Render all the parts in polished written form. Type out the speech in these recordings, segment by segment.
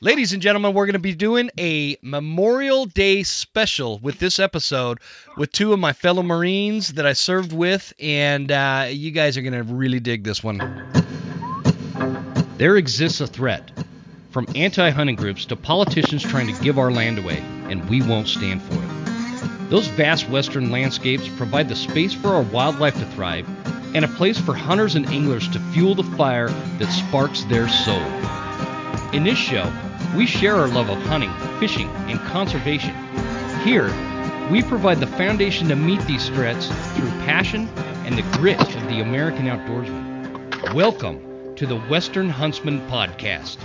Ladies and gentlemen, we're going to be doing a Memorial Day special with this episode with two of my fellow Marines that I served with, and you guys are going to really dig this one. There exists a threat, from anti-hunting groups to politicians trying to give our land away, and we won't stand for it. Those vast western landscapes provide the space for our wildlife to thrive and a place for hunters and anglers to fuel the fire that sparks their soul. In this show, we share our love of hunting, fishing, and conservation. Here, we provide the foundation to meet these threats through passion and the grit of the American outdoorsman. Welcome to the Western Huntsman Podcast.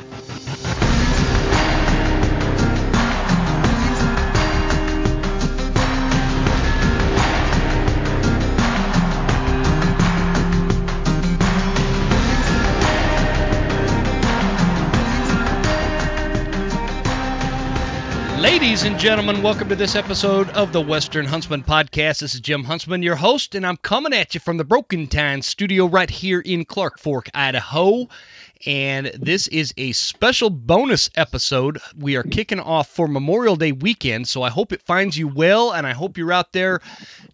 Ladies and gentlemen, welcome to this episode of the Western Huntsman Podcast. This is Jim Huntsman, your host, and I'm coming at you from the Broken Time studio right here in Clark Fork, Idaho. And this is a special bonus episode. We are kicking off for Memorial Day weekend, so I hope it finds you well, and I hope you're out there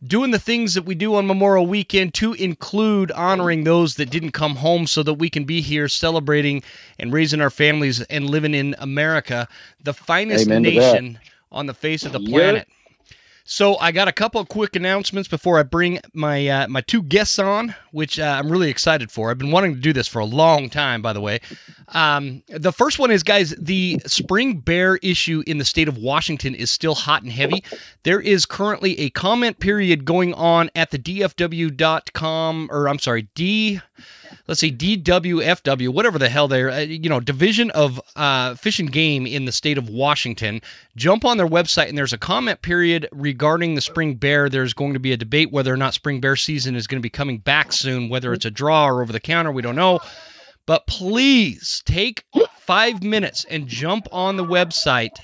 doing the things that we do on Memorial Weekend to include honoring those that didn't come home so that we can be here celebrating and raising our families and living in America, the finest nation on the face of the planet. So I got a couple of quick announcements before I bring my my two guests on, which I'm really excited for. I've been wanting to do this for a long time, by the way. The first one is, guys, the spring bear issue in the state of Washington is still hot and heavy. There is currently a comment period going on at the DFW.com, or I'm sorry, DWFW, whatever the hell they're, Division of Fish and Game in the state of Washington. Jump on their website, and there's a comment period regarding the spring bear. There's going to be a debate whether or not spring bear season is going to be coming back soon, whether it's a draw or over the counter, we don't know. But please take 5 minutes and jump on the website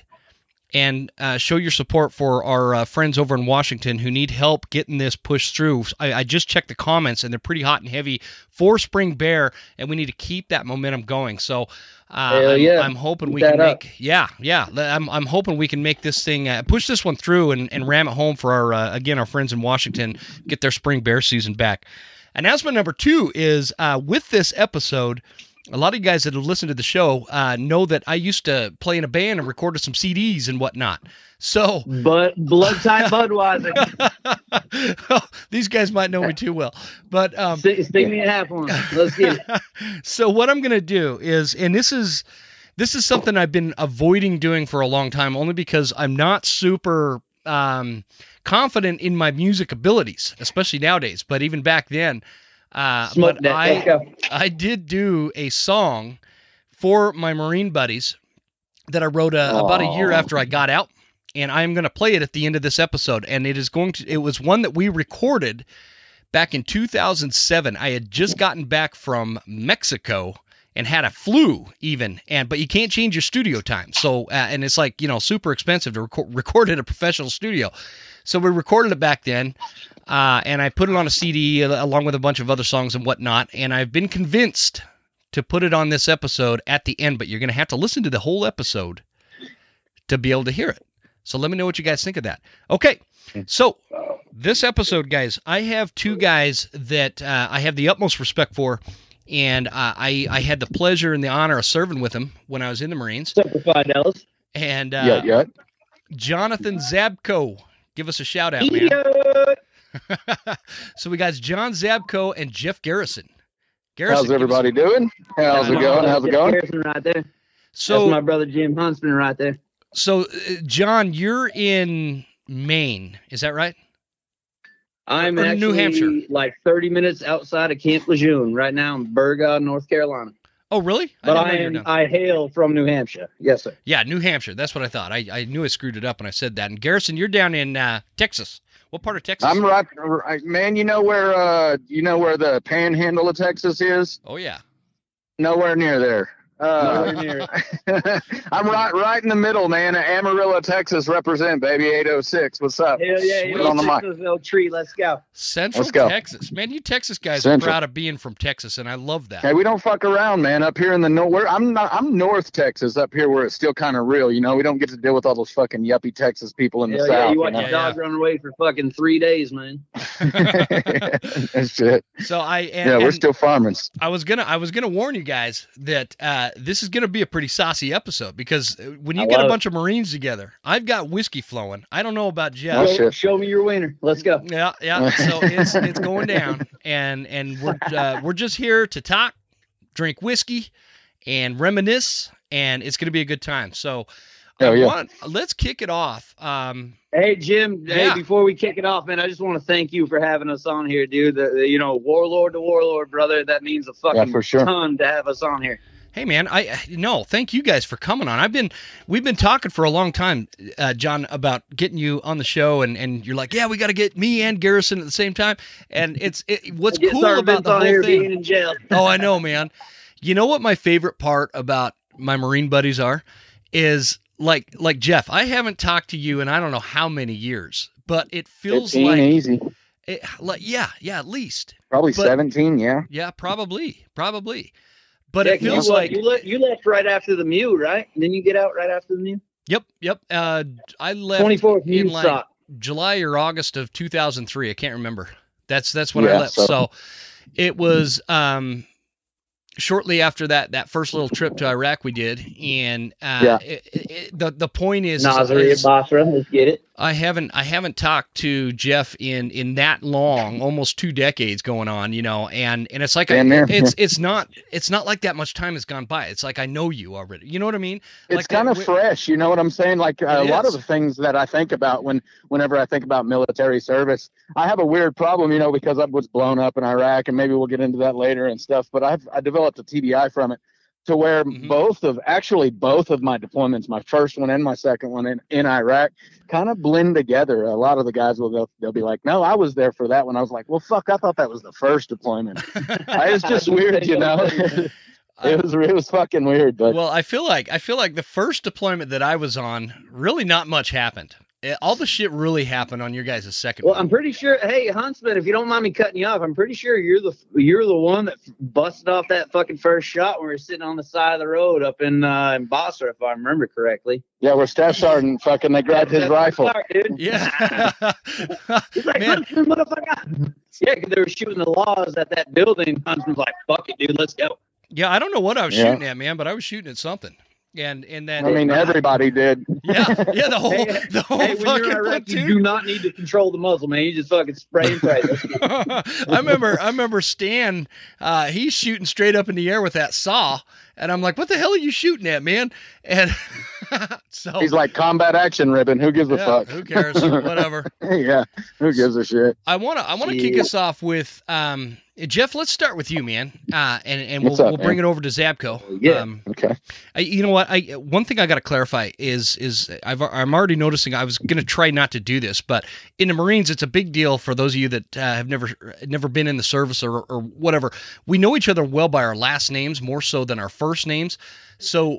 and show your support for our friends over in Washington who need help getting this pushed through. I just checked the comments, and they're pretty hot and heavy for spring bear, and we need to keep that momentum going. So I'm hoping we can make I'm hoping we can make this thing push this one through and ram it home for our friends in Washington, get their spring bear season back. Announcement number 2 is with this episode. A lot of you guys that have listened to the show know that I used to play in a band and recorded some CDs and whatnot. So, but Blood Type Budweiser. These guys might know me too well, but stick me in half one. Let's get it. So what I'm going to do is, and this is something I've been avoiding doing for a long time, only because I'm not super confident in my music abilities, especially nowadays. But even back then. But I did do a song for my Marine buddies that I wrote about a year after I got out, and I'm going to play it at the end of this episode. And it was one that we recorded back in 2007. I had just gotten back from Mexico and had a flu even, but you can't change your studio time. So and it's like, super expensive to record at a professional studio. So we recorded it back then. And I put it on a CD along with a bunch of other songs and whatnot, and I've been convinced to put it on this episode at the end, but you're going to have to listen to the whole episode to be able to hear it. So let me know what you guys think of that. Okay, so this episode, guys, I have two guys that I have the utmost respect for, and I had the pleasure and the honor of serving with them when I was in the Marines. Semper Fi, Dallas. And Jonathon Zabko. Give us a shout out, man. So we got John Zabko and Jeff Garrison. How's everybody doing? How's it going? Garrison right there. So that's my brother Jim Huntsman right there. So, John, you're in Maine, is that right? I'm actually New Hampshire, like 30 minutes outside of Camp Lejeune right now in Burga, North Carolina. Oh, really? But I hail from New Hampshire. Yes, sir. Yeah, New Hampshire. That's what I thought. I knew I screwed it up when I said that. And Garrison, you're down in Texas. What part of Texas? I'm right, man. You know where the panhandle of Texas is? Oh yeah. Nowhere near there. Nowhere near it. I'm right in the middle, man. Amarillo, Texas, represent, baby. 806. What's up? Hell yeah, Get on the mic. little tree. Let's go. Central Let's go. Texas. Man, you Texas guys Central. are proud of being from Texas, and I love that. Hey, we don't fuck around, man. Up here in the north, I'm North Texas. Up here where it's still kind of real, you know. We don't get to deal with all those fucking yuppie Texas people in the Hell south. yeah, you watch know? your dog run away for fucking 3 days, man. That's shit. So we're still farming. I was gonna warn you guys that this is gonna be a pretty saucy episode, because when you get a bunch of Marines together, I've got whiskey flowing. I don't know about Jeff. Show me your wiener. Let's go. Yeah. So it's going down, and we're just here to talk, drink whiskey, and reminisce, and it's gonna be a good time. So let's kick it off. Hey Jim, hey, before we kick it off, man, I just want to thank you for having us on here, dude. Warlord to warlord, brother. That means a fucking ton to have us on here. Hey man, thank you guys for coming on. We've been talking for a long time, John, about getting you on the show, and you're like, yeah, we got to get me and Garrison at the same time. And what's cool about the whole thing. Being in jail. Oh, I know, man. You know what my favorite part about my Marine buddies is like Jeff. I haven't talked to you in I don't know how many years, but it feels like easy. At least probably 17. Yeah, probably. But yeah, it feels like you left right after the Mew, right? Didn't you get out right after the Mew? Yep. I left 24th in like July or August of 2003. I can't remember. That's when I left. So it was shortly after that first little trip to Iraq we did, and the point is Basra, let's get it. I haven't talked to Jeff in that long, almost 2 decades going on, and it's like it's not like that much time has gone by. It's like I know you already. You know what I mean? It's kind of fresh. You know what I'm saying? Like a lot of the things that I think about whenever I think about military service, I have a weird problem, because I was blown up in Iraq, and maybe we'll get into that later and stuff. But I developed a TBI from it, to where both of my deployments, my first one and my second one in Iraq, kind of blend together. A lot of the guys they'll be like, no, I was there for that one. I was like, well, fuck, I thought that was the first deployment. It's just weird, It was fucking weird. But I feel like the first deployment that I was on, really not much happened. All the shit really happened on your guys' second one. I'm pretty sure. Hey, Huntsman, if you don't mind me cutting you off, I'm pretty sure you're the one that busted off that fucking first shot when we were sitting on the side of the road up in Basra, if I remember correctly. Yeah, where Staff Sergeant fucking they grabbed his rifle. Dude. Yeah. He's like, Huntsman, motherfucker. Yeah, because they were shooting the laws at that building. Huntsman's like, fuck it, dude, let's go. Yeah, I don't know what I was shooting at, man, but I was shooting at something. And then everybody did. Yeah, the whole when fucking you're in Iraq, you do not need to control the muzzle, man. You just fucking spray and pray. I remember Stan, he's shooting straight up in the air with that saw, and I'm like, what the hell are you shooting at, man? And so he's like, combat action ribbon. Who gives a fuck? Who cares? Whatever. Yeah, who gives a shit? I wanna kick us off with Jeff. Let's start with you, man, and we'll bring it over to Zabko. Yeah. Okay. You know what? One thing I got to clarify is I'm already noticing. I was gonna try not to do this, but in the Marines, it's a big deal for those of you that have never been in the service or whatever. We know each other well by our last names more so than our first names. So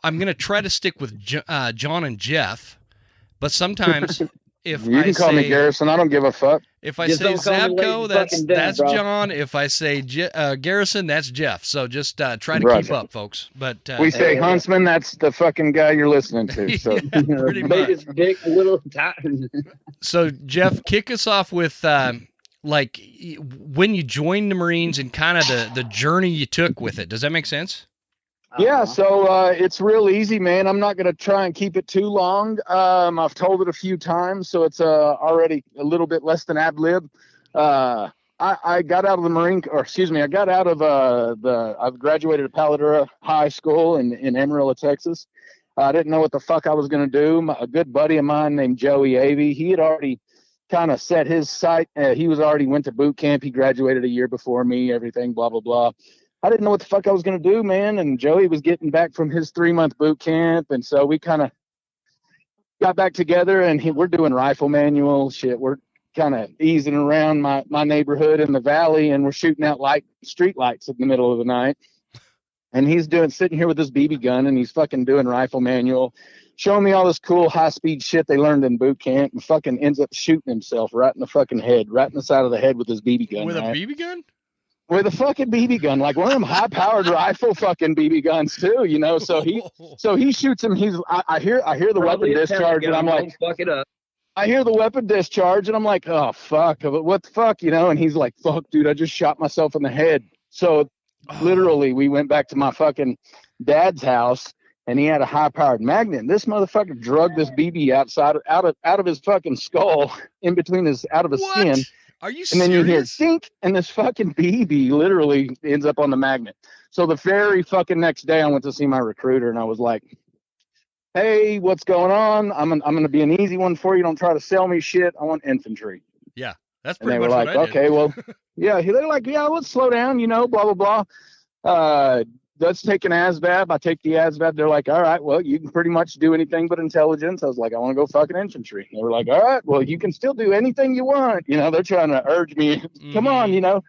I'm gonna try to stick with John and Jeff, but sometimes if you can call me Garrison, I don't give a fuck. If I say Zabko, that's John. If I say Garrison, that's Jeff. So just try to keep up, folks. But we say Huntsman, that's the fucking guy you're listening to. So pretty much. Big, little time. So Jeff, kick us off with like when you joined the Marines and kind of the journey you took with it. Does that make sense? Yeah, so it's real easy, man. I'm not going to try and keep it too long. I've told it a few times, so it's already a little bit less than ad lib. I got out of the Marine, I got out of I've graduated at Paladura High School in Amarillo, Texas. I didn't know what the fuck I was going to do. A good buddy of mine named Joey Avey, he had already kind of set his sight. He was already went to boot camp. He graduated a year before me, everything, blah, blah, blah. I didn't know what the fuck I was going to do, man. And Joey was getting back from his 3-month boot camp. And so we kind of got back together and we're doing rifle manual shit. We're kind of easing around my neighborhood in the valley and we're shooting out street lights in the middle of the night. And he's sitting here with this BB gun, and he's fucking doing rifle manual, showing me all this cool high-speed shit they learned in boot camp, and fucking ends up shooting himself right in the fucking head, right in the side of the head with his BB gun. With right? a BB gun? With a fucking BB gun, like one of them high-powered rifle fucking BB guns too, you know. So he shoots him. I hear the weapon discharge, and I'm like, fuck it up. I hear the weapon discharge, and I'm like, oh fuck, what the fuck, you know? And he's like, fuck, dude, I just shot myself in the head. So literally, we went back to my fucking dad's house, and he had a high-powered magnet. And this motherfucker drugged this BB out of his fucking skull, in between out of his skin. Are you serious? And then you hear dink, and this fucking BB literally ends up on the magnet. So the very fucking next day, I went to see my recruiter, and I was like, hey, what's going on? I'm going to be an easy one for you. Don't try to sell me shit. I want infantry. Yeah, that's And pretty they were much like, what I did. okay, well, yeah. They're like, yeah, let's slow down, you know, blah, blah, blah. Let's take an ASVAB. I take the ASVAB. They're like, all right, well, you can pretty much do anything but intelligence. I was like, I want to go fucking infantry. They were like, all right, well, you can still do anything you want. You know, they're trying to urge me, come on, you know.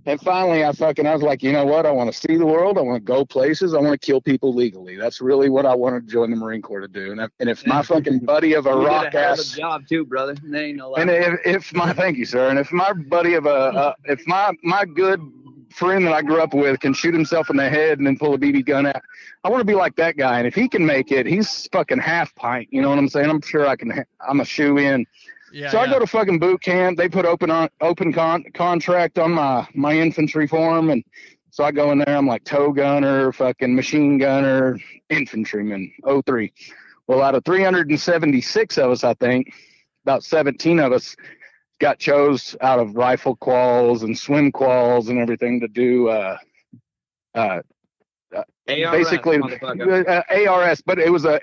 And finally, I was like, you know what? I want to see the world. I want to go places. I want to kill people legally. That's really what I wanted to join the Marine Corps to do. And if my fucking buddy of a You rock did a hell of ass a job too, brother. There ain't no lie. and thank you, sir. And if my buddy of if my good friend that I grew up with can shoot himself in the head and then pull a BB gun out, I want to be like that guy. And if he can make it, he's fucking half pint. You know what I'm saying? I'm sure I can. I'm a shoe in. Yeah, So I go to fucking boot camp. They put open contract on my infantry form, and so I go in there. I'm like tow gunner, fucking machine gunner, infantryman, 03. Well, out of 376 of us, I think about 17 of us got chose out of rifle quals and swim quals and everything to do basically ARS, but it was a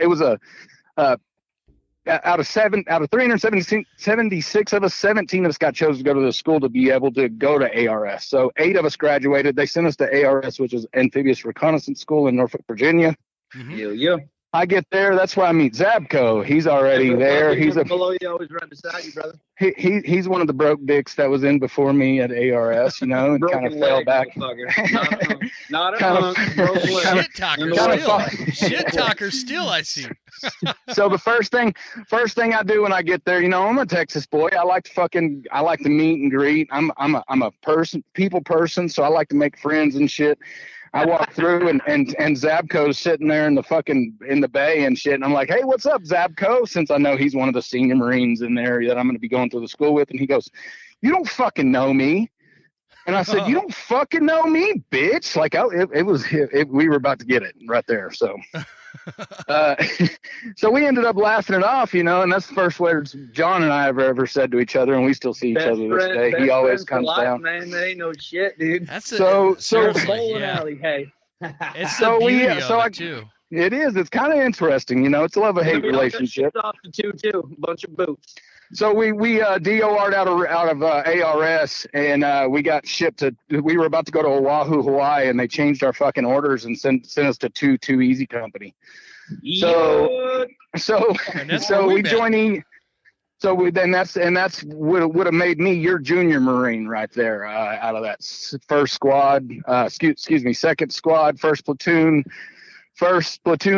out of 376 of us, 17 of us got chosen to go to the school to be able to go to ARS. So 8 of us graduated. They sent us to ARS, which is Amphibious Reconnaissance School in Norfolk, Virginia. Yeah. I get there. That's where I meet Zabko. He's already there. He's below you, always right beside you, brother. He's one of the broke dicks that was in before me at ARS, you know, and kind of fell back. Not a hunk. Shit talker still. Shit talker still, I see. So the first thing I do when I get there, you know, I'm a Texas boy. I like to meet and greet. I'm a people person, so I like to make friends and shit. I walk through and Zabko's sitting there in the bay and shit. And I'm like, hey, what's up, Zabko? Since I know he's one of the senior Marines in there that I'm going to be going to the school with. And he goes, you don't fucking know me. And I said, you don't fucking know me, bitch. Like we were about to get it right there. So, so we ended up laughing it off, you know, and that's the first words John and I have ever said to each other. And we still see each other to this day. He always comes down. Man, that ain't no shit, dude. That's so bowling alley, hey. It's the beauty of it too. It is. It's kind of interesting, you know. It's a love-hate relationship. Off the 2-2, bunch of boots. So we DOR'd out of ARS, and we got shipped to. We were about to go to Oahu, Hawaii, and they changed our fucking orders and sent us to 2 Easy Company. So we joined. That's would have made me your junior Marine right there out of that first squad. Excuse me, second squad, first platoon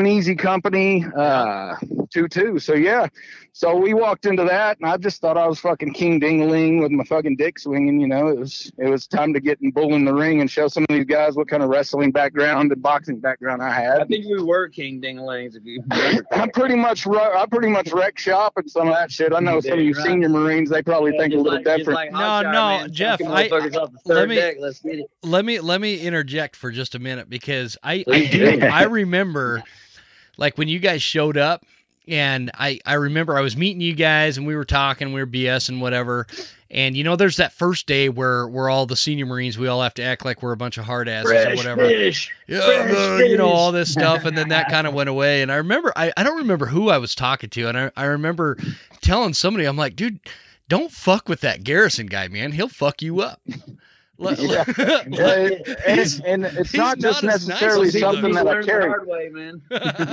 Easy Company, 2-2. So yeah, so we walked into that, and I just thought I was fucking King Ding-a-ling with my fucking dick swinging. You know, it was time to get in bull in the ring and show some of these guys what kind of wrestling background and boxing background I had. I think we were King Ding-a-lings, if you remember. I pretty much wreck shop and some of that shit. I know some of you senior Marines, they probably think a little different. No, Jeff. Let me interject for just a minute, because I remember, like, when you guys showed up, and I remember I was meeting you guys, and we were talking, we were BSing, whatever. And, you know, there's that first day where all the senior Marines, we all have to act like we're a bunch of hard asses or whatever. You know, all this stuff. And then that kind of went away. And I remember, I don't remember who I was talking to. And I remember telling somebody, I'm like, dude, don't fuck with that Garrison guy, man. He'll fuck you up. And it's not just necessarily something that I carry.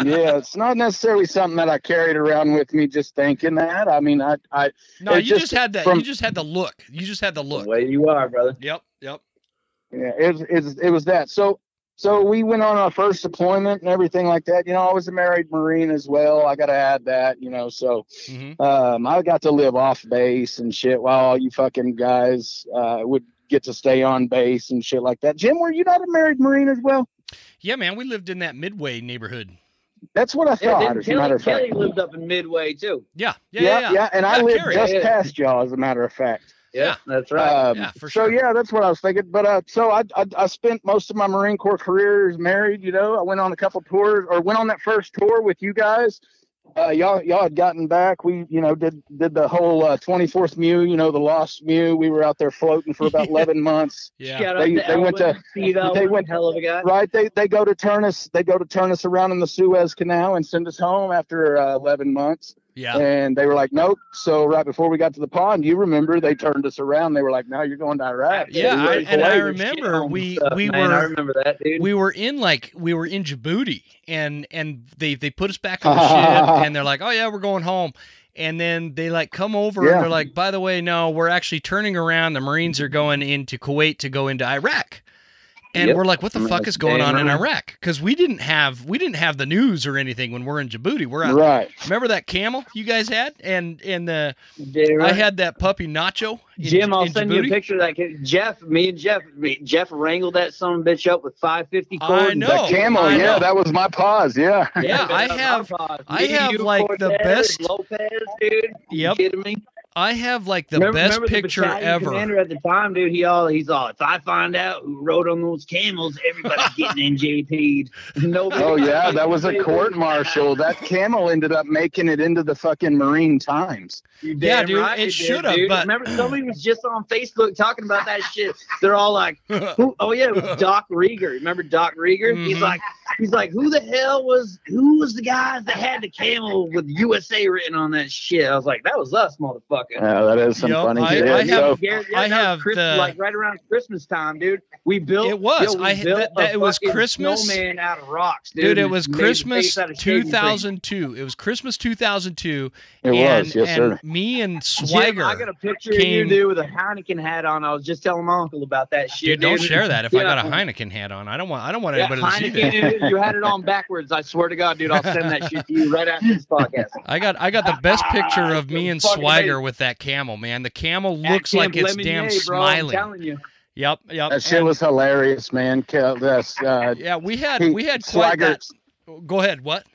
Yeah, it's not necessarily something that I carried around with me just thinking that. I mean, you just had that. You just had the look. You just had the look. The way you are, brother. Yep. Yeah, it was that. So So we went on our first deployment and everything like that. You know, I was a married Marine as well. I got to add that, you know, so I got to live off base and shit while all you fucking guys would get to stay on base and shit like that. Jim, were you not a married Marine as well? Yeah, man, we lived in that Midway neighborhood. That's what I thought, as a matter of fact. Kelly lived up in Midway, too. Yeah. And I lived just past y'all, as a matter of fact. Yeah, that's right. Yeah, for sure. So, yeah, that's what I was thinking. But so I spent most of my Marine Corps career as married, you know. I went on a couple tours, or went on that first tour with you guys. Y'all had gotten back. We, you know, did the whole 24th MEU, you know, the Lost MEU. We were out there floating for about 11 months. Yeah. They went hell of a guy. Right. They go to turn us around in the Suez Canal and send us home after 11 months. Yeah. And they were like, nope. So right before we got to the pond, you remember, they turned us around. They were like, no, you're going to Iraq. Yeah. I remember I remember that, dude. we were in Djibouti and they put us back on the ship and they're like, oh yeah, we're going home. And then they like come over and they're like, by the way, no, we're actually turning around. The Marines are going into Kuwait to go into Iraq. And we're like, what the fuck is going on in Iraq? Because we didn't have the news or anything when we're in Djibouti. We're out. Right. Remember that camel you guys had? And I had that puppy Nacho. Jim, I'll send you a picture of that. Jeff wrangled that son of a bitch up with 550 cord. I know. That camel, that was my paws, Yeah, I have like the best. Lopez, dude. Yep. You kidding me? I have like the best picture the ever. Commander at the time, dude, he's all, if I find out who rode on those camels, everybody's getting NJP'd. Oh yeah, that was a court martial. That camel ended up making it into the fucking Marine Times. Yeah, dude, right, it should have. But remember, somebody was just on Facebook talking about that shit. They're all like, who? Oh yeah, it was Doc Rieger. Remember Doc Rieger? Mm-hmm. He's like, who was the guy that had the camel with USA written on that shit? I was like, that was us, motherfucker. Yeah, that is some funny shit. I have like right around Christmas time, dude. We built. It was. It was Christmas. Snowman out of rocks, dude. It was Christmas 2002. It was Christmas 2002. Yes, sir. Me and Swagger. Jim, I got a picture of you, dude, with a Heineken hat on. I was just telling my uncle about that shit. Dude, don't share that. If I got a Heineken hat on, I don't want anybody to see that. Dude, you had it on backwards. I swear to God, dude, I'll send that shit to you right after this podcast. I got the best picture of me and Swagger with that camel, man. The camel looks like it's damn smiling. I'm telling you. Yep. That shit was hilarious, man. We had quite that. Go ahead. What?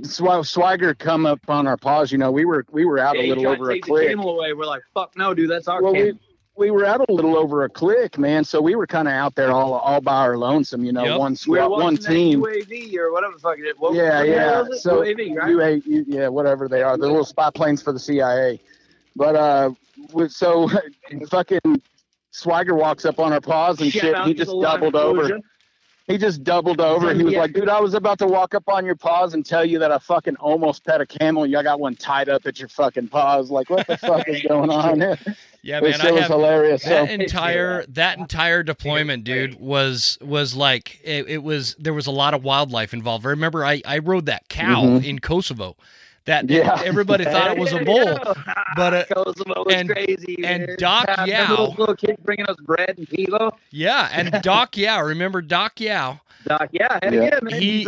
Swagger come up on our paws. You know, we were out a little over a click. The camel away. We're like, fuck no, dude, that's our camel. We were out a little over a click, man. So we were kind of out there all by our lonesome, you know, one squad, one team. UAV or whatever the fuck it is. Yeah. So UAV, right? UAV, whatever they are, the little spy planes for the CIA. But so fucking Swagger walks up on our paws and shit. He just doubled over. He just doubled over. He was like, dude, I was about to walk up on your paws and tell you that I fucking almost pet a camel. You got one tied up at your fucking paws. Like, what the fuck is going on here? Yeah, man, it was hilarious. That entire deployment, dude, was like it was. There was a lot of wildlife involved. I remember I rode that cow in Kosovo. Everybody thought it was a bull, but Kosovo was crazy. And Doc Yao, those little kids bringing us bread and kilo. Yeah, and Doc Yao. Remember Doc Yao? Doc, man. He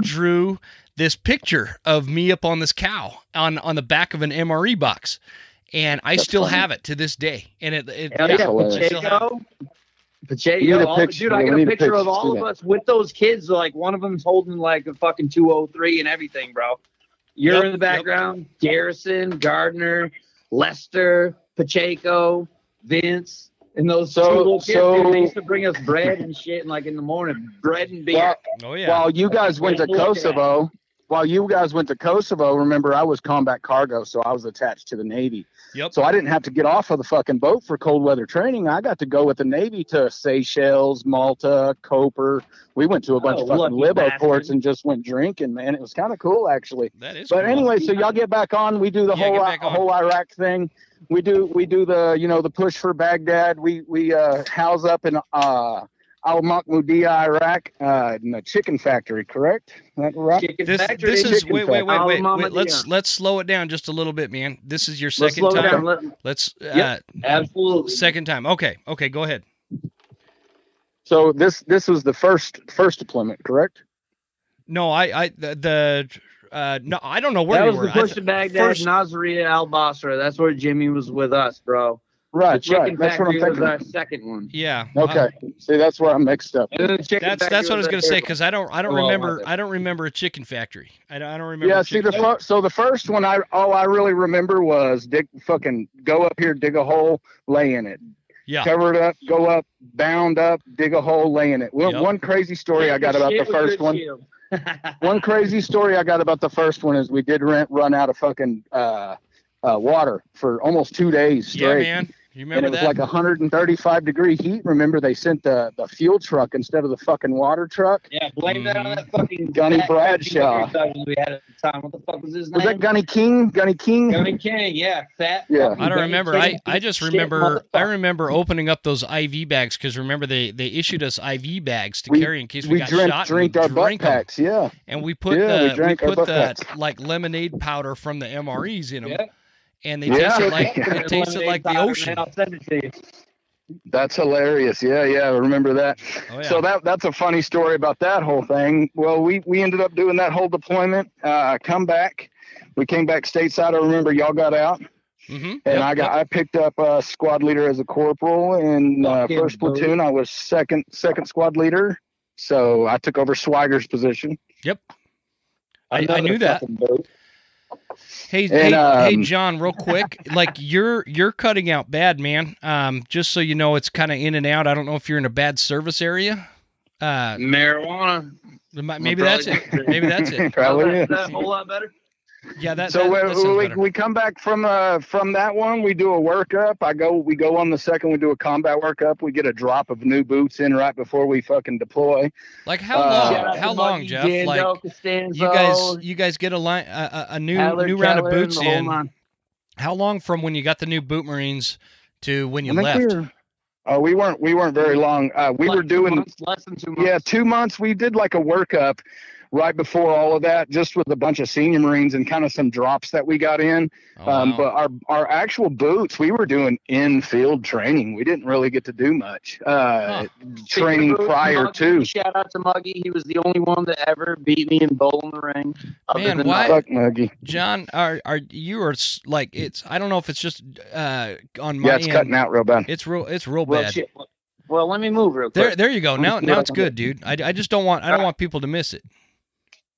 drew this picture of me up on this cow on the back of an MRE box, and I still have it to this day. And Pacheco, dude, I got a picture of all of us with those kids. Like one of them's holding like a fucking 203 and everything, bro. You're in the background. Garrison, Gardner, Lester, Pacheco, Vince, and those two little kids. Dude, they used to bring us bread and shit, and like in the morning, bread and beer. While you guys went to Kosovo. Remember, I was combat cargo, so I was attached to the Navy. Yep. So I didn't have to get off of the fucking boat for cold weather training. I got to go with the Navy to Seychelles, Malta, Koper. We went to a bunch of fucking Libo ports and just went drinking, man. It was kind of cool, actually. That is But cool. Anyway, so y'all get back on. We do the whole Iraq thing. We do the, the push for Baghdad. We house up in Al-Mahmoudiya, Iraq, in a chicken factory, correct? Right? This is wait. Let's slow it down just a little bit, man. This is your second time. Let's absolutely second time. Okay, go ahead. So this was the first deployment, correct? No, no, I don't know where that you was were. The push to Baghdad, Nasiriyah, Al Basra. That's where Jimmy was with us, bro. Right, the chicken right. That's what I'm factory thinking. was our second one. Yeah. Okay. See, that's where I'm mixed up. That's what I was gonna say, because I don't remember a chicken factory. I don't remember. Yeah. See, the first one, all I really remember was go up here, dig a hole, lay in it. Yeah. Cover it up, go up, bound up, dig a hole, lay in it. One crazy story I got about the first one. One crazy story I got about the first one is we did run out of fucking water for almost 2 days straight. Yeah, man. You remember and it was like 135-degree heat. Remember, they sent the fuel truck instead of the fucking water truck. Yeah, blame that on that fucking Gunny Bradshaw. We had at the time. What the fuck was his name? Was that Gunny King? Gunny King, yeah, fat. Yeah. I don't remember. I just remember. I remember opening up those IV bags, because remember they issued us IV bags to carry in case we got shot. Drink our butt packs, yeah. And we put the like lemonade powder from the MREs in them. Yeah. And they tasted like the ocean. Man, I'll send it to you. That's hilarious. Yeah, I remember that. Oh, yeah. So that's a funny story about that whole thing. Well, we ended up doing that whole deployment. Come back. We came back stateside. I remember y'all got out. Mm-hmm. And I picked up squad leader as a corporal in first platoon. I was second squad leader. So I took over Swiger's position. Yep. I knew that. Hey, John, real quick, like you're cutting out bad, man. Just so you know, it's kind of in and out. I don't know if you're in a bad service area. Marijuana. Maybe that's it. Maybe that's it. Probably is that a whole lot better? Yeah, that we come back from that one. We do a workup. We go on the second. We do a combat workup. We get a drop of new boots in right before we fucking deploy. Like how long? How long, Jeff? Like you guys get a new round of boots in. How long from when you got the new boot Marines to when you left? We weren't very long. We were doing less than 2 months. Yeah, 2 months. We did like a workup right before all of that, just with a bunch of senior Marines and kind of some drops that we got in. Wow. But our actual boots, we were doing in-field training. We didn't really get to do much training prior to. Shout out to Muggy. He was the only one that ever beat me in bowl in the ring. Man, why? Fuck Muggy. John, are like, it's, I don't know if it's just on my end. Cutting out real bad. It's real bad. Shit. Well, let me move real quick. There you go. Now it's good, dude. I just don't want people to miss it.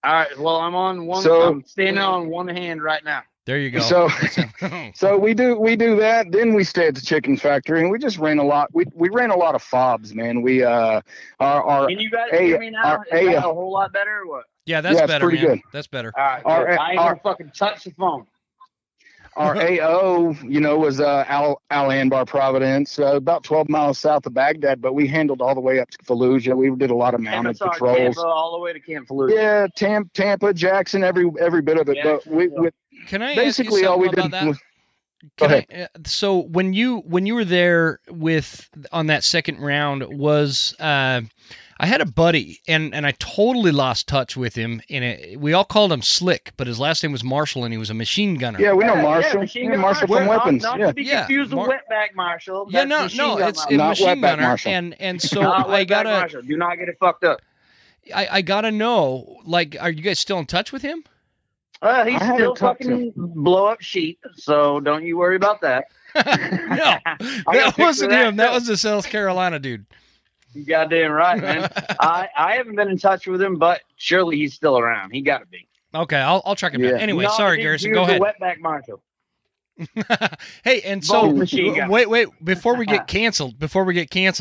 All right. Well, I'm standing on one hand right now. There you go. So we do that. Then we stay at the chicken factory, and we just ran a lot. We ran a lot of fobs, man. We Can you guys hear me now? Is that a whole lot better or what? Yeah, that's better, pretty man. Good. That's better. All right. I ain't gonna fucking touch the phone. Our AO, was Al Anbar, Providence, about 12 miles south of Baghdad, but we handled all the way up to Fallujah. We did a lot of mounted patrols. Tampa, all the way to Camp Fallujah. Yeah, Tampa, Jackson, every bit of it. Yeah, but can I basically ask you all we about did that? was. So when you were there on that second round, was I had a buddy, and I totally lost touch with him. We all called him Slick, but his last name was Marshall, and he was a machine gunner. Yeah, we know Marshall. Marshall from Weapons. Not to be confused with Wetback Marshall. Yeah, no, it's machine gunner. Marshall. And so I gotta. Marshall. Do not get it fucked up. I gotta know. Like, are you guys still in touch with him? He's still fucking blow up sheep, so don't you worry about that. No, that wasn't him. That was the South Carolina dude. You goddamn right, man. I haven't been in touch with him, but surely he's still around. He got to be. Okay, I'll track him down. Anyway, sorry, Garrison. Go ahead. Wetback Marshall. Hey, and so wait, before we get canceled,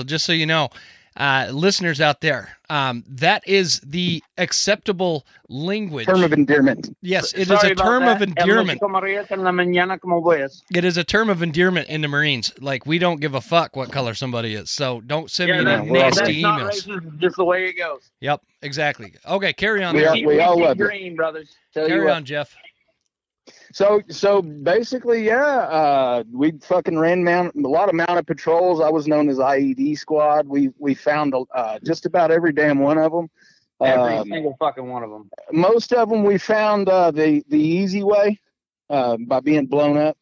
just so you know, listeners out there, that is the acceptable language. Term of endearment. Yes, it is a term of endearment. It is a term of endearment in the Marines. Like, we don't give a fuck what color somebody is, so don't send me nasty emails. That's not racist, just the way it goes. Yep, exactly. Okay, carry on. We all love green, brothers. Carry on, Jeff. So basically, we fucking ran a lot of mounted patrols. I was known as IED squad. We found just about every damn one of them. Every single fucking one of them. Most of them we found the easy way by being blown up.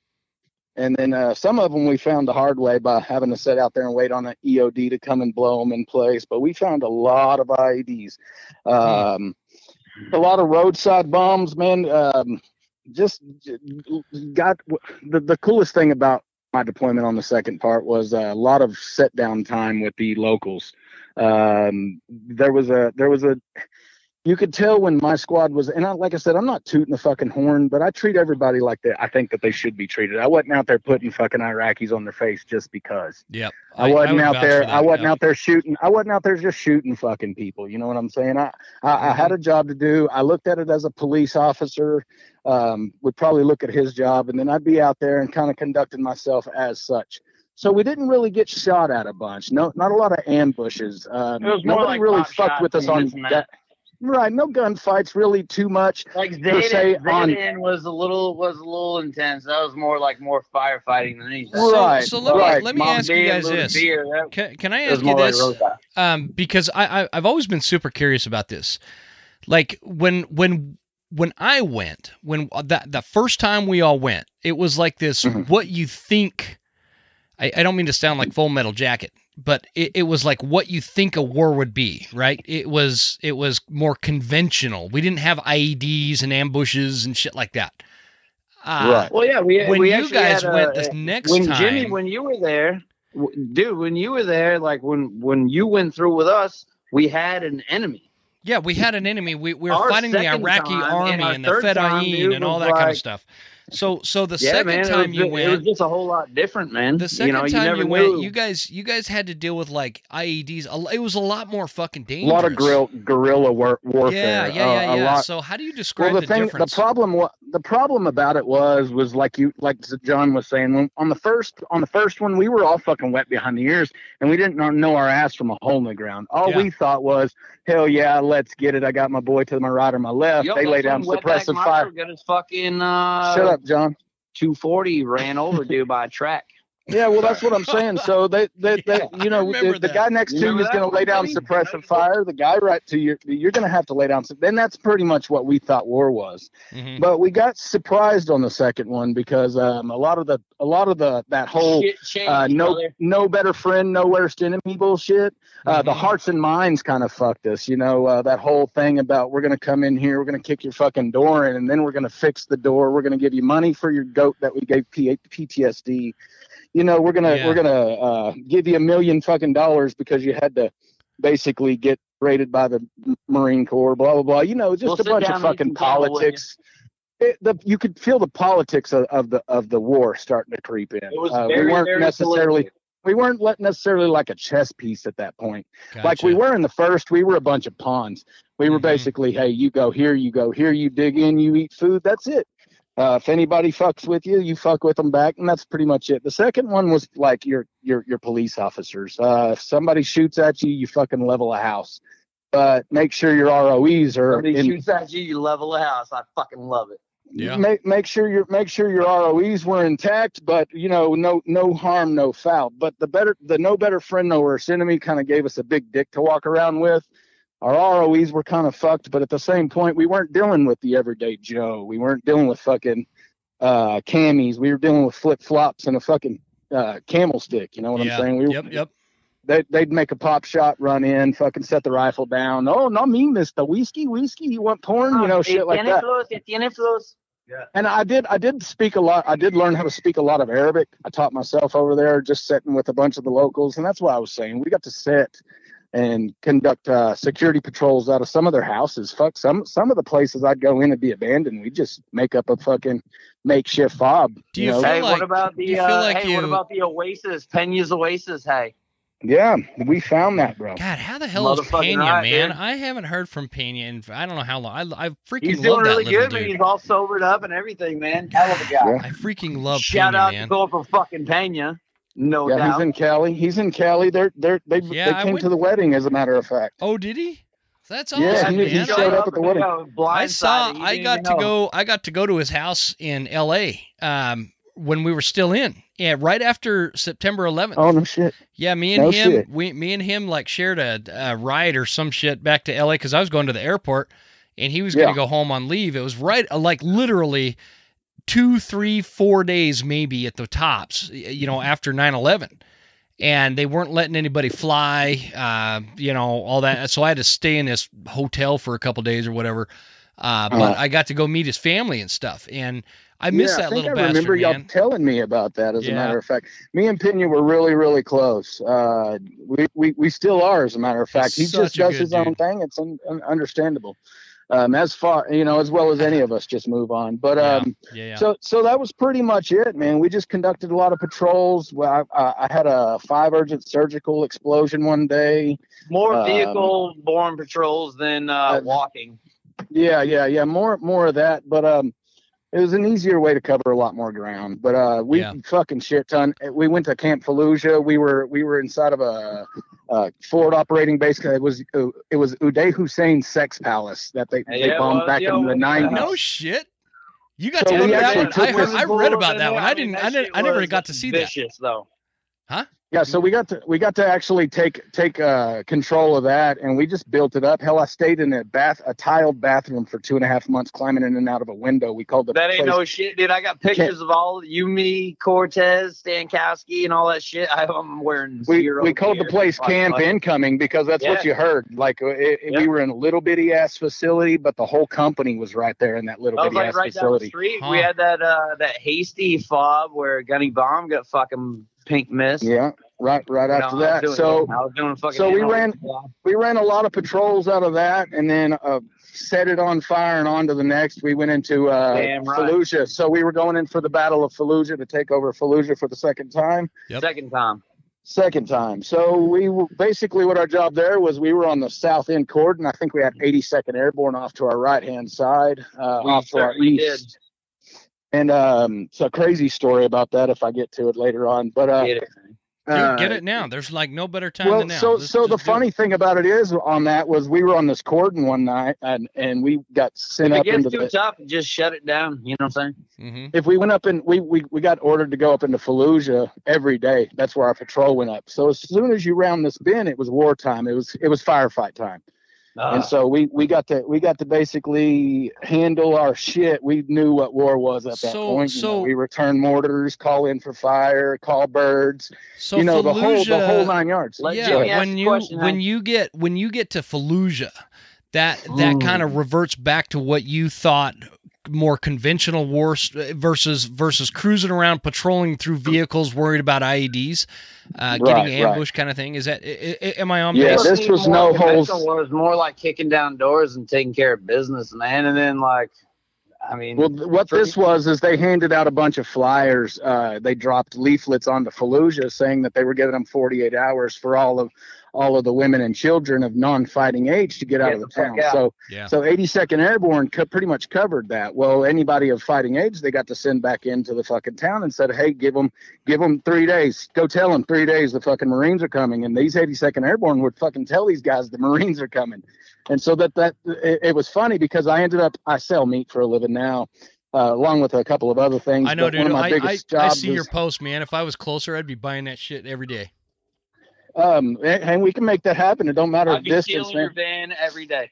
And then some of them we found the hard way by having to sit out there and wait on an EOD to come and blow them in place. But we found a lot of IEDs, a lot of roadside bombs, man. Just got the coolest thing about my deployment on the second part was a lot of set down time with the locals. There was a you could tell when my squad was, and like I said, I'm not tooting the fucking horn, but I treat everybody like that. I think that they should be treated. I wasn't out there putting fucking Iraqis on their face just because. Yep. I wasn't out there shooting. I wasn't out there just shooting fucking people. You know what I'm saying? I had a job to do. I looked at it as a police officer, would probably look at his job, and then I'd be out there and kind of conducting myself as such. So we didn't really get shot at a bunch. No, not a lot of ambushes. Nobody really fucked with us on that. Right, no gunfights really too much. Like Zayden was a little intense. That was more firefighting than anything. So let me ask you guys this. Can I ask you this? Because I've always been super curious about this. Like when I went, the first time we all went, it was like this. What you think? I don't mean to sound like Full Metal Jacket, but it was like what you think a war would be, right? It was more conventional. We didn't have IEDs and ambushes and shit like that. Right. Well, yeah, when you guys went this next time. Jimmy, when you were there, dude, like when you went through with us, we had an enemy. Yeah, we had an enemy. We were fighting the Iraqi army and the Fedayeen and all that kind of stuff. So the second time you went, it was just a whole lot different, man. The second time you went, you guys had to deal with like IEDs. It was a lot more fucking dangerous. A lot of guerrilla warfare. Yeah. So how do you describe the difference? The problem about it was like John was saying, on the first one, we were all fucking wet behind the ears, and we didn't know our ass from a hole in the ground. All we thought was, hell yeah, let's get it. I got my boy to my right or my left. They lay down suppressive fire. Got his fucking shut up, John. 240 ran over dude by a track. Yeah, well, that's what I'm saying. So the guy next to you is going to lay down suppressive fire. The guy right to you, you're going to have to lay down. Then that's pretty much what we thought war was. But we got surprised on the second one because a lot of that whole no better friend, no worst enemy bullshit. The hearts and minds kind of fucked us. That whole thing about we're going to come in here, we're going to kick your fucking door in, and then we're going to fix the door. We're going to give you money for your goat that we gave PTSD. We're gonna give you $1 million fucking because you had to basically get raided by the Marine Corps, blah blah blah. Just a bunch of fucking politics. You could feel the politics of the war starting to creep in. It was we weren't necessarily like a chess piece at that point. Gotcha. Like we were in the first. We were a bunch of pawns. We were basically, hey, you go here, you dig in, you eat food. That's it. If anybody fucks with you, you fuck with them back, and that's pretty much it. The second one was like your police officers. If somebody shoots at you, you fucking level a house. But make sure your ROEs are. Somebody shoots at you, you level a house. I fucking love it. Yeah. Make sure your ROEs were intact, but no harm, no foul. But the no better friend, no worse enemy kind of gave us a big dick to walk around with. Our ROEs were kind of fucked, but at the same point, we weren't dealing with the everyday Joe. We weren't dealing with fucking camis. We were dealing with flip-flops and a fucking camel stick. You know what I'm saying? Yep. They'd make a pop shot, run in, fucking set the rifle down. Oh, no me, mister. Whiskey, you want porn? Shit like that. Yeah. And I did speak a lot. I did learn how to speak a lot of Arabic. I taught myself over there just sitting with a bunch of the locals. And that's what I was saying. We got to sit and conduct security patrols out of some of their houses. Fuck, some of the places I'd go in and be abandoned. We just make up a fucking makeshift fob. Do you feel like? What about the Oasis? Penya's Oasis. Hey. Yeah, we found that, bro. God, how the hell is Pena, man? Dude. I haven't heard from Pena in I don't know how long. I freaking love that living dude. He's doing really good, but he's all sobered up and everything, man. Hell of a guy. Yeah. I freaking love Shout Pena, out man. to go for fucking Pena. No doubt. He's in Cali. They came to the wedding, as a matter of fact. Oh, did he? That's awesome. Yeah, he showed up at the wedding. I got to go to his house in L.A. When we were still in. Yeah, right after September 11th. Oh no shit. Yeah, me and him like shared a ride or some shit back to L.A. because I was going to the airport and he was going to go home on leave. It was right like literally 2, 3, 4 days maybe at the tops, after 9/11. And they weren't letting anybody fly, all that. So I had to stay in this hotel for a couple days or whatever. But I got to go meet his family and stuff. And I miss that little bastard, I remember y'all telling me about that, as a matter of fact. Me and Pena were really, really close. We still are, as a matter of fact. He just does his own thing. It's understandable. As far, as well as any of us just move on. But so that was pretty much it, man. We just conducted a lot of patrols. Well, I had a 5 urgent surgical explosion one day. More vehicle-borne patrols than walking. Yeah. More of that. But it was an easier way to cover a lot more ground. But we fucking shit ton. We went to Camp Fallujah. We were inside of a forward operating base. It was Uday Hussein's sex palace that they bombed back in the 90s. No shit. You got to that one. I read about that one. I never got to see that. Vicious though. Huh? Yeah, so we got to actually take control of that, and we just built it up. Hell, I stayed in a tiled bathroom for 2.5 months, climbing in and out of a window. We called that ain't no shit, dude. I got pictures of all you, me, Cortez, Stankowski, and all that shit. I'm wearing zero. We called the place Camp Incoming because that's what you heard. Like we were in a little bitty ass facility, but the whole company was right there in that little bitty ass right facility. Down the street. We had that hasty fob where Gunny Bomb got fucking pink mist. Yeah. Right after that. So we ran a lot of patrols out of that, and then set it on fire and on to the next. We went into Fallujah. So we were going in for the Battle of Fallujah to take over Fallujah for the second time. Yep. Second time. So we were, basically what our job there was, we were on the south end cordon. I think we had 82nd Airborne off to our right hand side, off to our east. And it's a crazy story about that if I get to it later on. But dude, get it now. There's like no better time than now. So the funny thing about it is, on that was we were on this cordon one night and we got sent up into the. If it gets too tough, just shut it down. You know what I'm saying? Mm-hmm. If we went up and we got ordered to go up into Fallujah every day. That's where our patrol went up. So as soon as you round this bend, it was wartime. It was firefight time. And so we got to basically handle our shit. We knew what war was at that point. So we return mortars, call in for fire, call birds. So Fallujah, the whole 9 yards. Yeah, when you get to Fallujah, that kind of reverts back to what you thought more conventional wars versus cruising around, patrolling through vehicles, worried about IEDs, getting ambushed kind of thing. Is that, am I on base? Yeah, this was no holes. It was more like kicking down doors and taking care of business, man. And then what this was is they handed out a bunch of flyers. They dropped leaflets onto Fallujah saying that they were giving them 48 hours for all of the women and children of non-fighting age to get out of the town. So 82nd Airborne pretty much covered that. Well, anybody of fighting age, they got to send back into the fucking town and said, hey, give them 3 days. Go tell them 3 days the fucking Marines are coming. And these 82nd Airborne would fucking tell these guys the Marines are coming. And so it was funny because I sell meat for a living now. Along with a couple of other things. I know, dude. One of my biggest jobs I see your post, man. If I was closer, I'd be buying that shit every day. And we can make that happen. It don't matter the distance. I'd be stealing your van every day.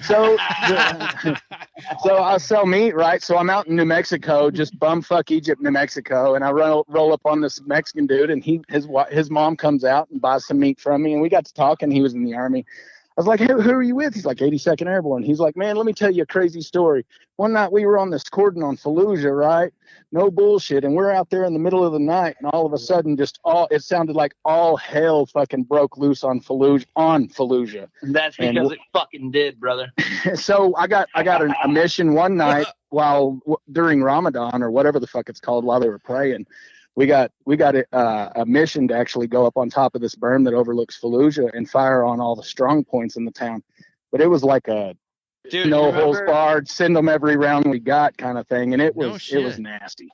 So I sell meat, right? So I'm out in New Mexico, just bumfuck Egypt, New Mexico, and I roll up on this Mexican dude, and his mom comes out and buys some meat from me, and we got to talking. He was in the Army. I was like, hey, who are you with? He's like, 82nd Airborne. He's like, man, let me tell you a crazy story. One night we were on this cordon on Fallujah, right? No bullshit. And we're out there in the middle of the night, and all of a sudden it sounded like all hell fucking broke loose on Fallujah. And that's because it fucking did, brother. So I got a mission one night during Ramadan or whatever the fuck it's called, while they were praying. We got a mission to actually go up on top of this berm that overlooks Fallujah and fire on all the strong points in the town. But it was like a no holds barred, send them every round we got kind of thing, and it was nasty.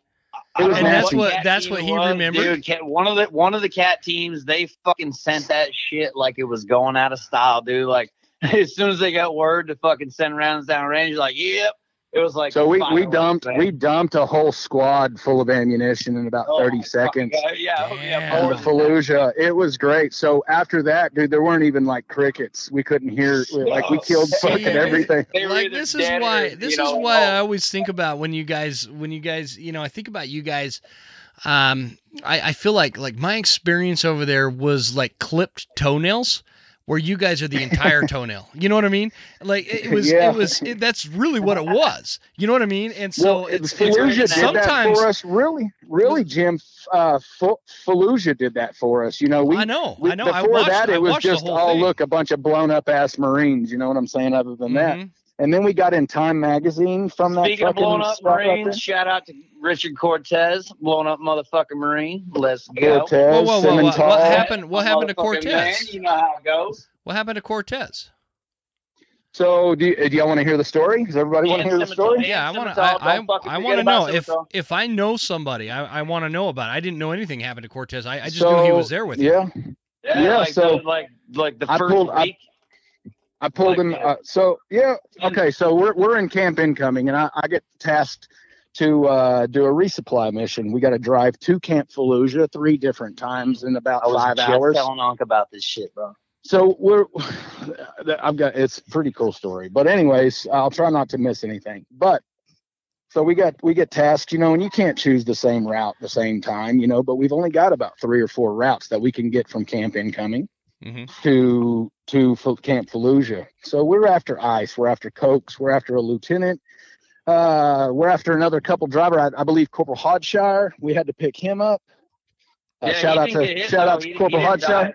It was nasty. That's what he remembered. Dude, one of the cat teams, they fucking sent that shit like it was going out of style, dude. Like as soon as they got word to fucking send rounds down range, like, yep, It was like so we dumped a whole squad full of ammunition in about 30 seconds. On the Fallujah. It was great. So after that, dude, there weren't even like crickets. We couldn't hear. Like we killed fucking everything. Like this is why I always think about when you guys, I think about you guys. I feel like my experience over there was like clipped toenails, where you guys are the entire toenail. You know what I mean? Like that's really what it was. You know what I mean? And so Fallujah did that for us. Really, Jim. Fallujah did that for us. You know, I know. Before that, it was just look, a bunch of blown up ass Marines. You know what I'm saying? Other than that. And then we got in Time magazine from that. Speaking of blown up Marines, shout out to Richard Cortez, blown up motherfucking Marine. Let's go. Cortez, whoa. What happened? What happened to Cortez? Man, you know how it goes. What happened to Cortez? So do y'all want to hear the story? Does everybody want to hear the story? Yeah, I want to know if I know somebody. I want to know about it. I didn't know anything happened to Cortez. I just knew he was there with you. Yeah. So the first week. I pulled him. Okay. So we're in Camp Incoming, and I get tasked to do a resupply mission. We got to drive to Camp Fallujah 3 different times in about 5 hours. I was telling Unc about this shit, bro. So it's a pretty cool story. But anyways, I'll try not to miss anything. But so we get tasked, and you can't choose the same route the same time, but we've only got about 3 or 4 routes that we can get from Camp Incoming. To Camp Fallujah. So we're after ice, we're after cokes, we're after a lieutenant, we're after another couple driver. I believe Corporal Hodshire. We had to pick him up. Shout out to Corporal Hodshire.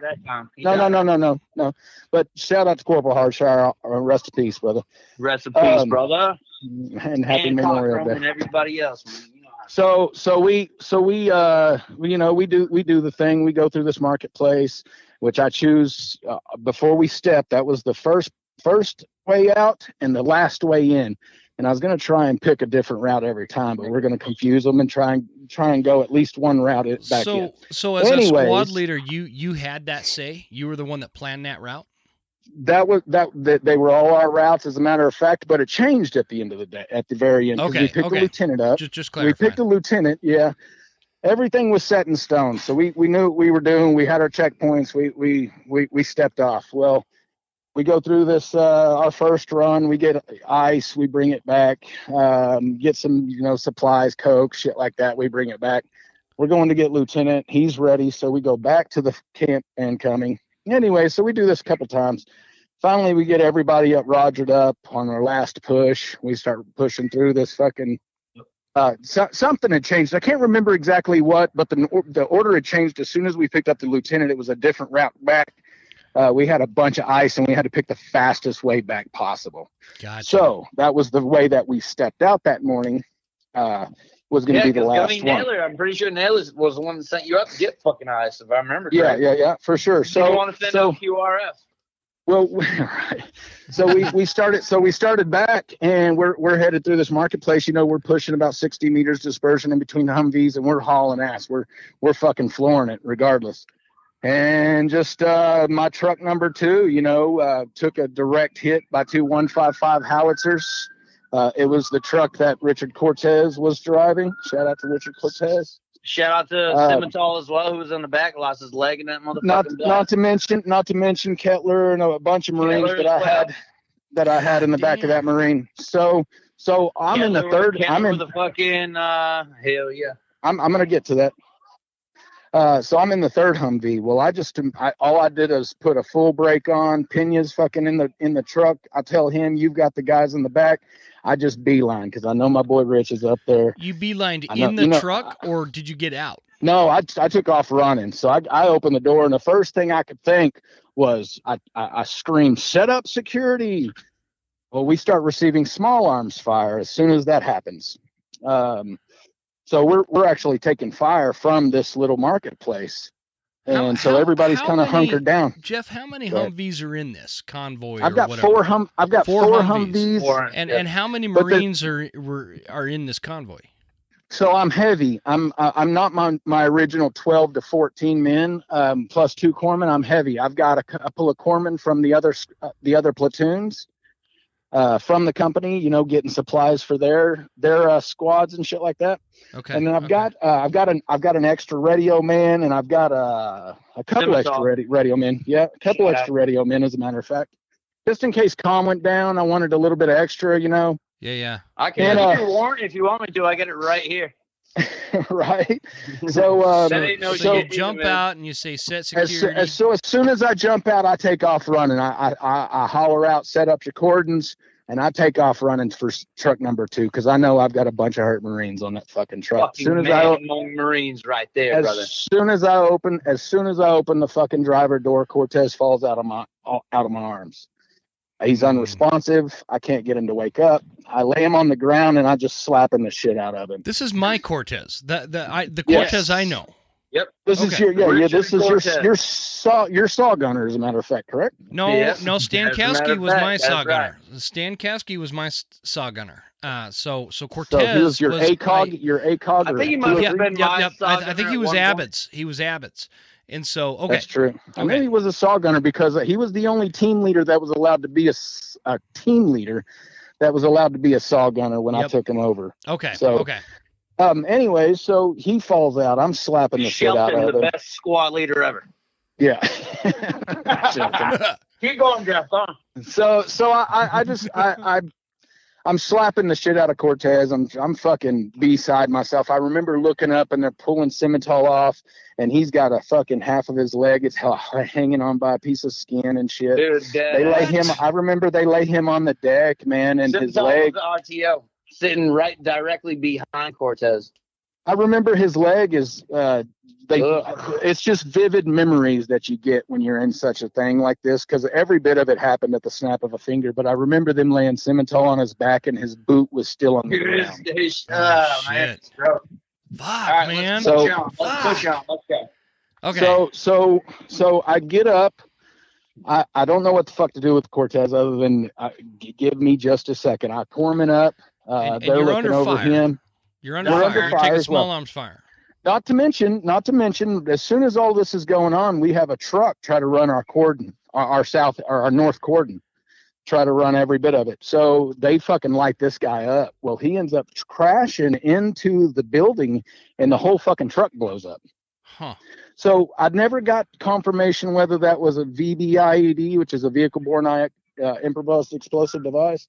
No. But shout out to Corporal Hodshire. Rest in peace, brother. Rest in peace, brother. And happy Memorial Day. And everybody else, man. So we do the thing. We go through this marketplace, which I choose before we step. That was the first way out and the last way in. And I was going to try and pick a different route every time, but we're going to confuse them and try and go at least one route back in. So as a squad leader, you had that say? You were the one that planned that route? That they were all our routes, as a matter of fact, but it changed at the end of the day, at the very end. Okay. We picked the lieutenant up. Just clarify. We picked the lieutenant. Yeah. Everything was set in stone. So we knew what we were doing. We had our checkpoints. We stepped off. Well, we go through this, our first run, we get ice, we bring it back, get some, supplies, coke, shit like that. We bring it back. We're going to get lieutenant. He's ready. So we go back to the Camp Incoming. Anyway, so we do this a couple times. Finally, we get everybody up, rogered up on our last push. We start pushing through this fucking, something had changed. I can't remember exactly what, but the order had changed as soon as we picked up the lieutenant. It was a different route back. We had a bunch of ice and we had to pick the fastest way back possible. Gotcha. So that was the way that we stepped out that morning. Was going to be the last one. I'm pretty sure Naylor was the one that sent you up to get fucking ice, if I remember correctly. Yeah, for sure. So you want to send out QRF? Well, right. So we started back, and we're headed through this marketplace. We're pushing about 60 meters dispersion in between Humvees, and we're hauling ass. We're fucking flooring it regardless. And just my truck number 2, took a direct hit by 2 155 howitzers. It was the truck that Richard Cortez was driving. Shout out to Richard Cortez. Shout out to Simmental as well, who was in the back, lost his leg in that motherfucking not to mention Kettler and a bunch of Marines that I had in the back of that Marine. So I'm Kettler, in the third. I'm in the fucking hell yeah. I'm gonna get to that. So I'm in the third Humvee. Well, all I did is put a full brake on. Pena's fucking in the truck. I tell him, you've got the guys in the back. I just beeline because I know my boy Rich is up there. You beelined in the truck, or did you get out? No, I took off running. So I opened the door, and the first thing I could think was I screamed, "Set up security!" Well, we start receiving small arms fire as soon as that happens. So we're actually taking fire from this little marketplace. And so everybody's kind of hunkered down. Jeff, how many Humvees are in this convoy? I've got four Humvees. And how many Marines are in this convoy? So I'm heavy. I'm not my original 12 to 14 men plus 2 corpsmen. I'm heavy. I've got a couple of corpsmen from the other platoons. from the company, you know, getting supplies for their squads and shit like that. Okay. And then I've got an extra radio man, and I've got a couple extra radio men. Yeah, a couple extra radio men, as a matter of fact, just in case comm went down. I wanted a little bit of extra, you know. Yeah. I can give you a warrant if you want me to. I get it right here. Right. So you jump out and you say set security. As soon as I jump out, I take off running. I holler out, set up your cordons, and I take off running for truck number 2 because I know I've got a bunch of hurt Marines on that fucking truck. Fucking among Marines right there, brother. As soon as I open the fucking driver door, Cortez falls out of my arms. He's unresponsive. I can't get him to wake up. I lay him on the ground and I just slapping the shit out of him. This is my Cortez. The Cortez I know. Yep. This is your saw gunner, as a matter of fact, correct? No, Stan Kasky was my saw gunner. Stan Kasky was my saw gunner. So Cortez. So he was your ACOG. I think he must have been my saw gunner. I think he was Abbott's. He was Abbott's. And so, okay. That's true. I knew he was a saw gunner because he was the only team leader that was allowed to be a team leader that was allowed to be a saw gunner when I took him over. Okay. So, anyway, so he falls out. I'm slapping the shit out of him. The best squad leader ever. Yeah. Keep going, Jeff. I'm slapping the shit out of Cortez. I'm fucking beside myself. I remember looking up and they're pulling Simmental off, and he's got a fucking half of his leg. It's hanging on by a piece of skin and shit. Dude, they lay him. I remember they lay him on the deck, man, and his leg. Was the RTO sitting right directly behind Cortez. I remember his leg is. It's just vivid memories that you get when you're in such a thing like this, because every bit of it happened at the snap of a finger. But I remember them laying Simmental on his back and his boot was still on the ground. Man. Fuck, right, man. Let's push on. Let's go. Okay. So I get up. I don't know what the fuck to do with Cortez other than give me just a second. I Corpsman up. And they're looking over fire. him. You're under fire. You're taking small arms fire. Not to mention, as soon as all this is going on, we have a truck try to run our cordon, our north cordon, try to run every bit of it. So they fucking light this guy up. Well, he ends up crashing into the building, and the whole fucking truck blows up. Huh. So I never got confirmation whether that was a VBIED, which is a vehicle-borne improvised explosive device,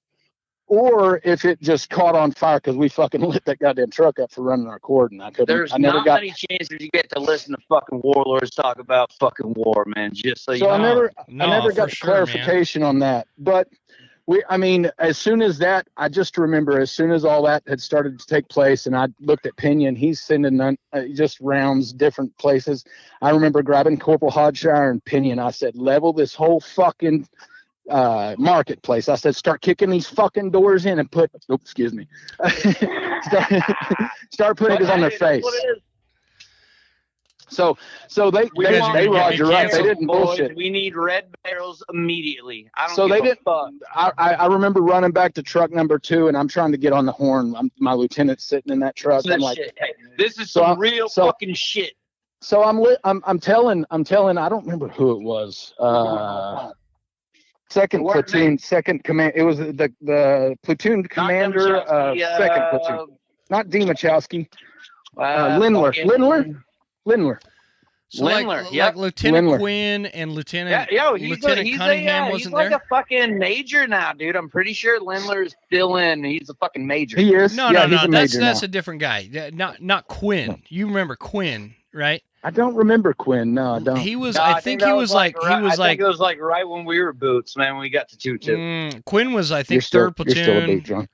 or if it just caught on fire because we fucking lit that goddamn truck up for running our cordon. There's not many chances you get to listen to fucking warlords talk about fucking war, man. Just so you know. I never got clarification on that. But as soon as that, I just remember as soon as all that had started to take place, and I looked at Pinion, he's sending just rounds different places. I remember grabbing Corporal Hodshire and Pinion. I said, level this whole fucking marketplace. I said, start kicking these fucking doors in and excuse me. start putting it on their face. So they Roger up. They didn't bullshit. We need red barrels immediately. I remember running back to truck number 2, and I'm trying to get on the horn. My lieutenant's sitting in that truck. I'm like, this is some real fucking shit. So I'm telling. I don't remember who it was. Second platoon, second command. It was the platoon commander of second platoon. Not Demachowski. Lindler. So like Lieutenant Quinn and Lieutenant Cunningham wasn't there? He's like a fucking major now, dude. I'm pretty sure Lindler is still in. He's a fucking major. He is. No. That's a different guy. Not Quinn. You remember Quinn, right? I don't remember Quinn. No, I don't. He was. I think he was like. I think it was like right when we were boots, man. When we got to 2-2. Quinn was, I think, third platoon. You're still a boot, John.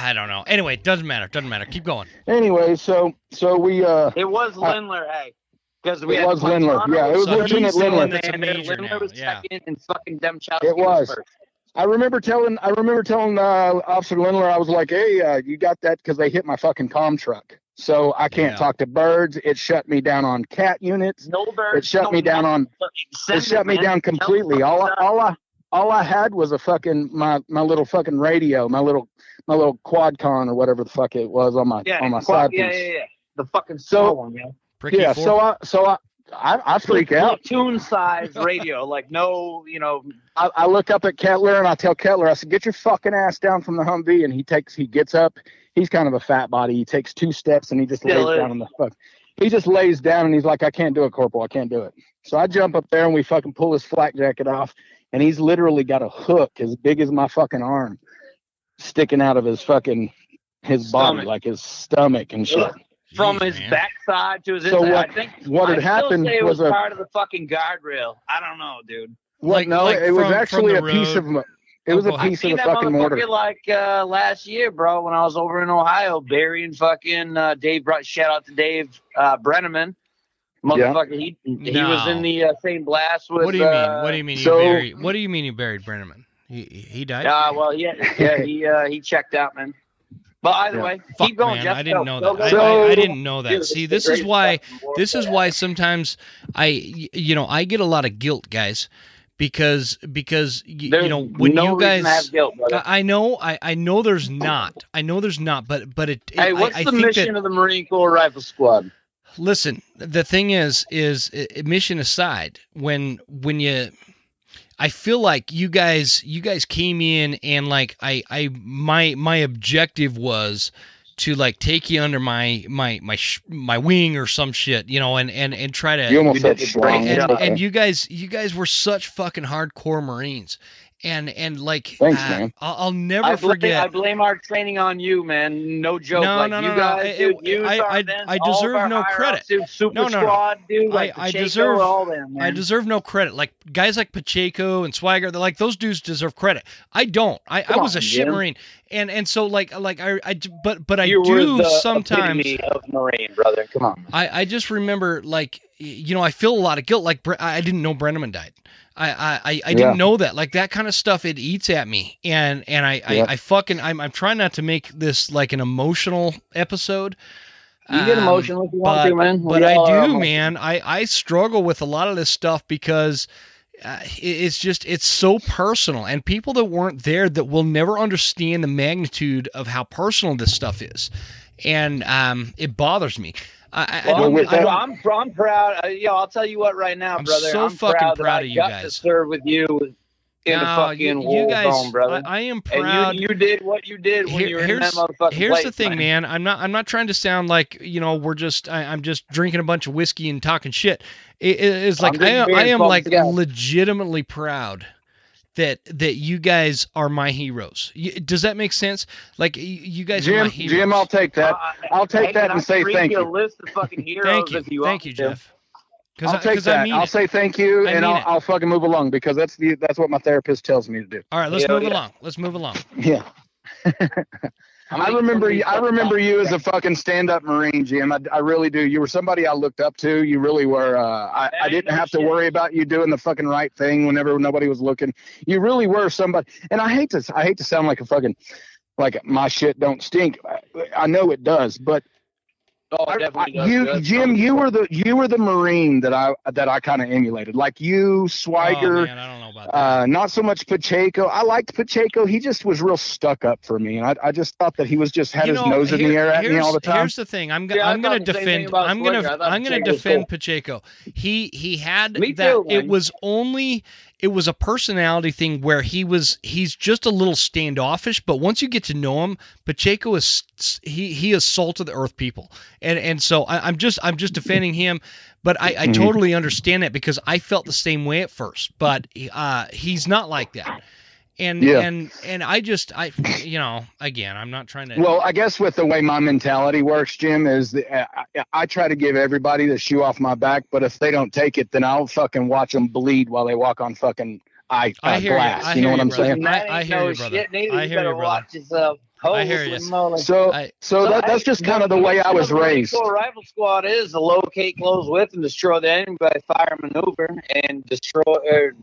I don't know. Anyway, it doesn't matter. Keep going. Anyway, so we. It was Lindler, hey. Because it was Lindler. Yeah, it was Lieutenant Lindler. Lindler was second, and fucking Demchowski It was. First. I remember telling Officer Lindler, I was like, hey, you got that? Because they hit my fucking comm truck. So I can't talk to birds. It shut me down on cat units. No birds. It shut me down on. It shut me down completely. All I had was a fucking my little fucking radio, my little quad-con or whatever the fuck it was on my side piece. Yeah. The fucking one, man. Yeah. So I freak out. Platoon size radio, like no, I look up at Kettler and I tell Kettler, I said, get your fucking ass down from the Humvee. And he gets up. He's kind of a fat body. He takes 2 steps and he just lays down on the fuck. He just lays down and he's like, I can't do it, Corporal. I can't do it. So I jump up there and we fucking pull his flak jacket off. And he's literally got a hook as big as my fucking arm sticking out of his body, like his stomach and shit. From his backside to his inside. What had happened was part of the fucking guardrail. I don't know, dude. It was actually a piece of the fucking mortar. Like last year, bro, when I was over in Ohio, burying fucking Dave. Shout out to Dave Brenneman. Motherfucker, he was in the same blast with. What do you mean? What do you mean you buried? What do you mean you buried Brenneman? He died. He checked out, man. But either way, keep going, man, Jeff. I didn't know that. I didn't know that. See, this is why sometimes I get a lot of guilt, guys, because when you guys have guilt, brother. I know there's not. But hey, what's the mission of the Marine Corps Rifle Squad? Listen, the thing is mission aside, when you, I feel like you guys came in and like my objective was to like take you under my wing or some shit, and try to. You almost said strong. And you guys were such fucking hardcore Marines. And like, thanks, man. I'll never forget. I blame our training on you, man. No joke. No. I deserve no credit. Squad, dude. Like I deserve no credit. Like guys like Pacheco and Swagger, they're like those dudes deserve credit. I don't. I was a shit Marine, and so but I do sometimes. Of Marine, brother. Come on. I just remember I feel a lot of guilt. Like I didn't know Brenneman died. I didn't know that. Like that kind of stuff, it eats at me. And I'm trying not to make this like an emotional episode. You get emotional if you want to, man. But I do, man. I struggle with a lot of this stuff because it's so personal, and people that weren't there that will never understand the magnitude of how personal this stuff is. And it bothers me. I'm proud. I'll tell you what right now, brother. I'm fucking proud of you guys. To serve with you in the fucking war zone, brother. I am proud. And you did what you did when you were in that motherfucking Here's the thing, man. I'm not trying to sound like I'm just drinking a bunch of whiskey and talking shit. It's like I am like legitimately proud that you guys are my heroes. Does that make sense? Like you guys are my heroes. Jim, I'll take that. I'll take that and say thank you. A list of fucking heroes thank you, Jeff. I'll take that. I'll say thank you, and I'll fucking move along because that's what my therapist tells me to do. All right, let's move along. Yeah. I remember you as a fucking stand-up Marine, Jim. I really do. You were somebody I looked up to. You really were. I didn't have to worry about you doing the fucking right thing whenever nobody was looking. You really were somebody. And I hate to sound like a fucking like my shit don't stink. I know it does, but Jim, you were the Marine that I kind of emulated. Like you, Swigert. Oh, man, I don't know about that. Not so much Pacheco. I liked Pacheco. He just was real stuck up for me, and I just thought that he was just had his nose in the air at me all the time. Here's the thing. I'm gonna defend Pacheco. He had that. Too, it was a personality thing where he's just a little standoffish, but once you get to know him, Pacheco he assaulted the Earth people, and so I'm just defending him, but I totally understand that because I felt the same way at first, but he's not like that. And again, I'm not trying to. Well, I guess with the way my mentality works, Jim, is I try to give everybody the shoe off my back, but if they don't take it, then I'll fucking watch them bleed while they walk on fucking glass. You know what I'm saying? I hear you, brother. I hear you, brother. I hear you. So that's just kind of the way I was raised. The rifle squad is to locate, close with, and destroy the enemy by fire maneuver, and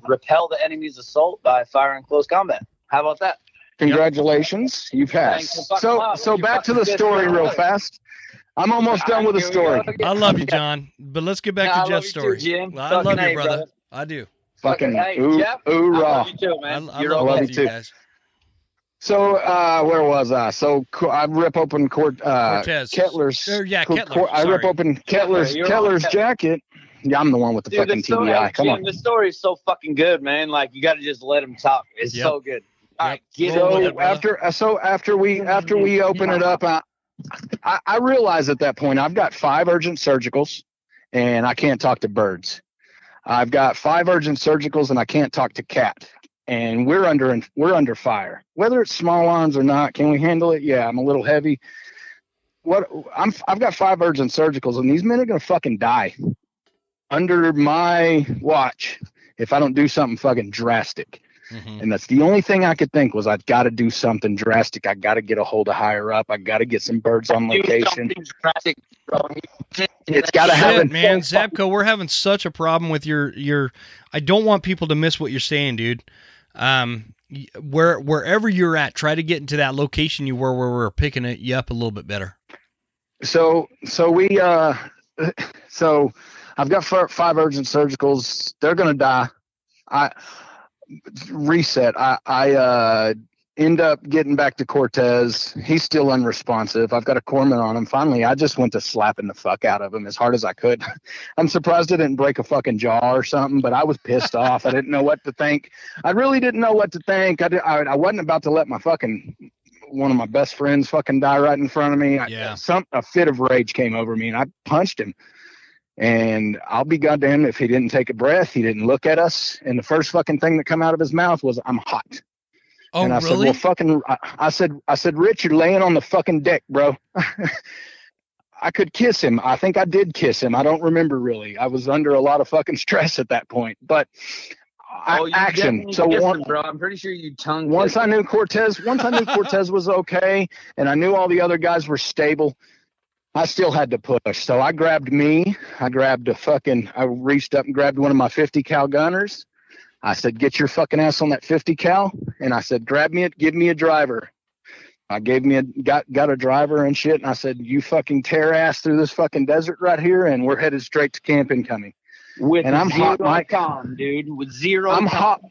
repel the enemy's assault by fire in close combat. How about that? Congratulations, you passed. So back to the story real fast. I'm almost done with the story. I love you, John, but let's get back to Jeff's story. Jim. I love you, brother. I do. Fucking Jeff, hoorah. I love you too, man. I love you guys. So where was I? So I rip open Kettler's. Kettler. I rip open Kettler's jacket. I'm the one with the fucking TBI. Come on. The story is so fucking good, man. Like, you got to just let him talk. It's so good. All right, after we open it up, I realize at that point I've got 5 urgent surgicals, and I can't talk to birds. I've got 5 urgent surgicals, and I can't talk to cat. And we're under fire. Whether it's small arms or not, can we handle it? Yeah, I'm a little heavy. I've got 5 urgent surgicals, and these men are gonna fucking die under my watch if I don't do something fucking drastic. Mm-hmm. And that's the only thing I could think was I've got to do something drastic. I got to get a hold of higher up. I got to get some birds on location. It's got to happen, man. Zabko, we're having such a problem with your. I don't want people to miss what you're saying, dude. Wherever you're at, try to get into that location you were where we're picking you up a little bit better. So I've got 5 urgent surgicals. They're gonna die. I end up getting back to Cortez. He's still unresponsive. I've got a corpsman on him. Finally, I just went to slapping the fuck out of him as hard as I could. I'm surprised I didn't break a fucking jaw or something, but I was pissed off. I didn't know what to think. I really didn't know what to think. I wasn't about to let one of my best friends fucking die right in front of me. A fit of rage came over me, and I punched him. And I'll be goddamned if he didn't take a breath. He didn't look at us. And the first fucking thing that come out of his mouth was, "I'm hot." Oh, and I really? said, I said, "Rich, you're laying on the fucking deck, bro." I could kiss him. I think I did kiss him. I don't remember really. I was under a lot of fucking stress at that point. But action. So bro, I'm pretty sure you tongue. Once I knew Cortez was okay, and I knew all the other guys were stable, I still had to push. So I reached up and grabbed one of my 50 cal gunners. I said, "Get your fucking ass on that 50 cal." And I said, "Give me a driver." I got a driver and shit. And I said, "You fucking tear ass through this fucking desert right here. And we're headed straight to camp incoming." I'm hot, Mike. Dude, with zero. I'm hot,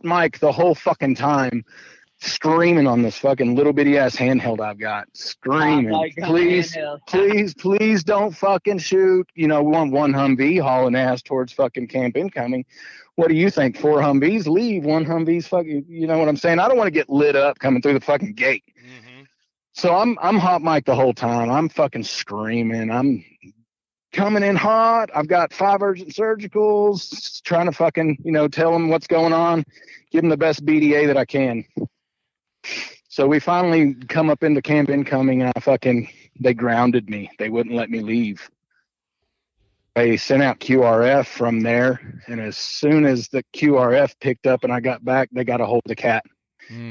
Mike, the whole fucking time. Screaming on this fucking little bitty ass handheld I've got, screaming, please don't fucking shoot. One Humvee hauling ass towards fucking camp incoming. What do you think? 4 Humvees leave, 1 Humvee's fucking, you know what I'm saying? I don't want to get lit up coming through the fucking gate. Mm-hmm. So I'm hot mic the whole time. I'm fucking screaming. I'm coming in hot. I've got 5 urgent surgicals, trying to fucking, tell them what's going on, give them the best BDA that I can. So we finally come up into camp incoming, and they grounded me. They wouldn't let me leave. They sent out QRF from there, and as soon as the QRF picked up and I got back, they got a hold of the cat.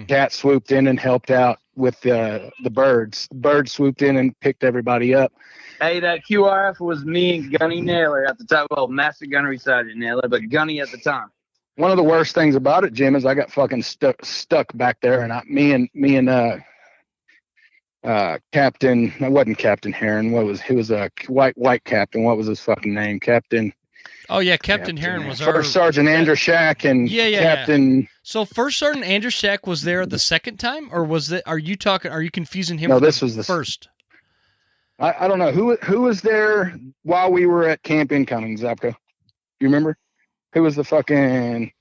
Cat swooped in and helped out with the birds. The birds swooped in and picked everybody up. Hey, that QRF was me and Gunny Naylor at the time. Well, Master Gunnery Sergeant Naylor, but Gunny at the time. One of the worst things about it, Jim, is I got fucking stuck back there, and me and Captain. It wasn't Captain Heron. He was a white captain. What was his fucking name? Captain. Oh yeah, Captain Heron was our First Sergeant Andrushak and Captain. Yeah. So First Sergeant Andrushak was there the second time, or was it? Are you confusing him? No, this was the first. I don't know who was there while we were at camp incoming. Zabko, you remember? Who was the fucking...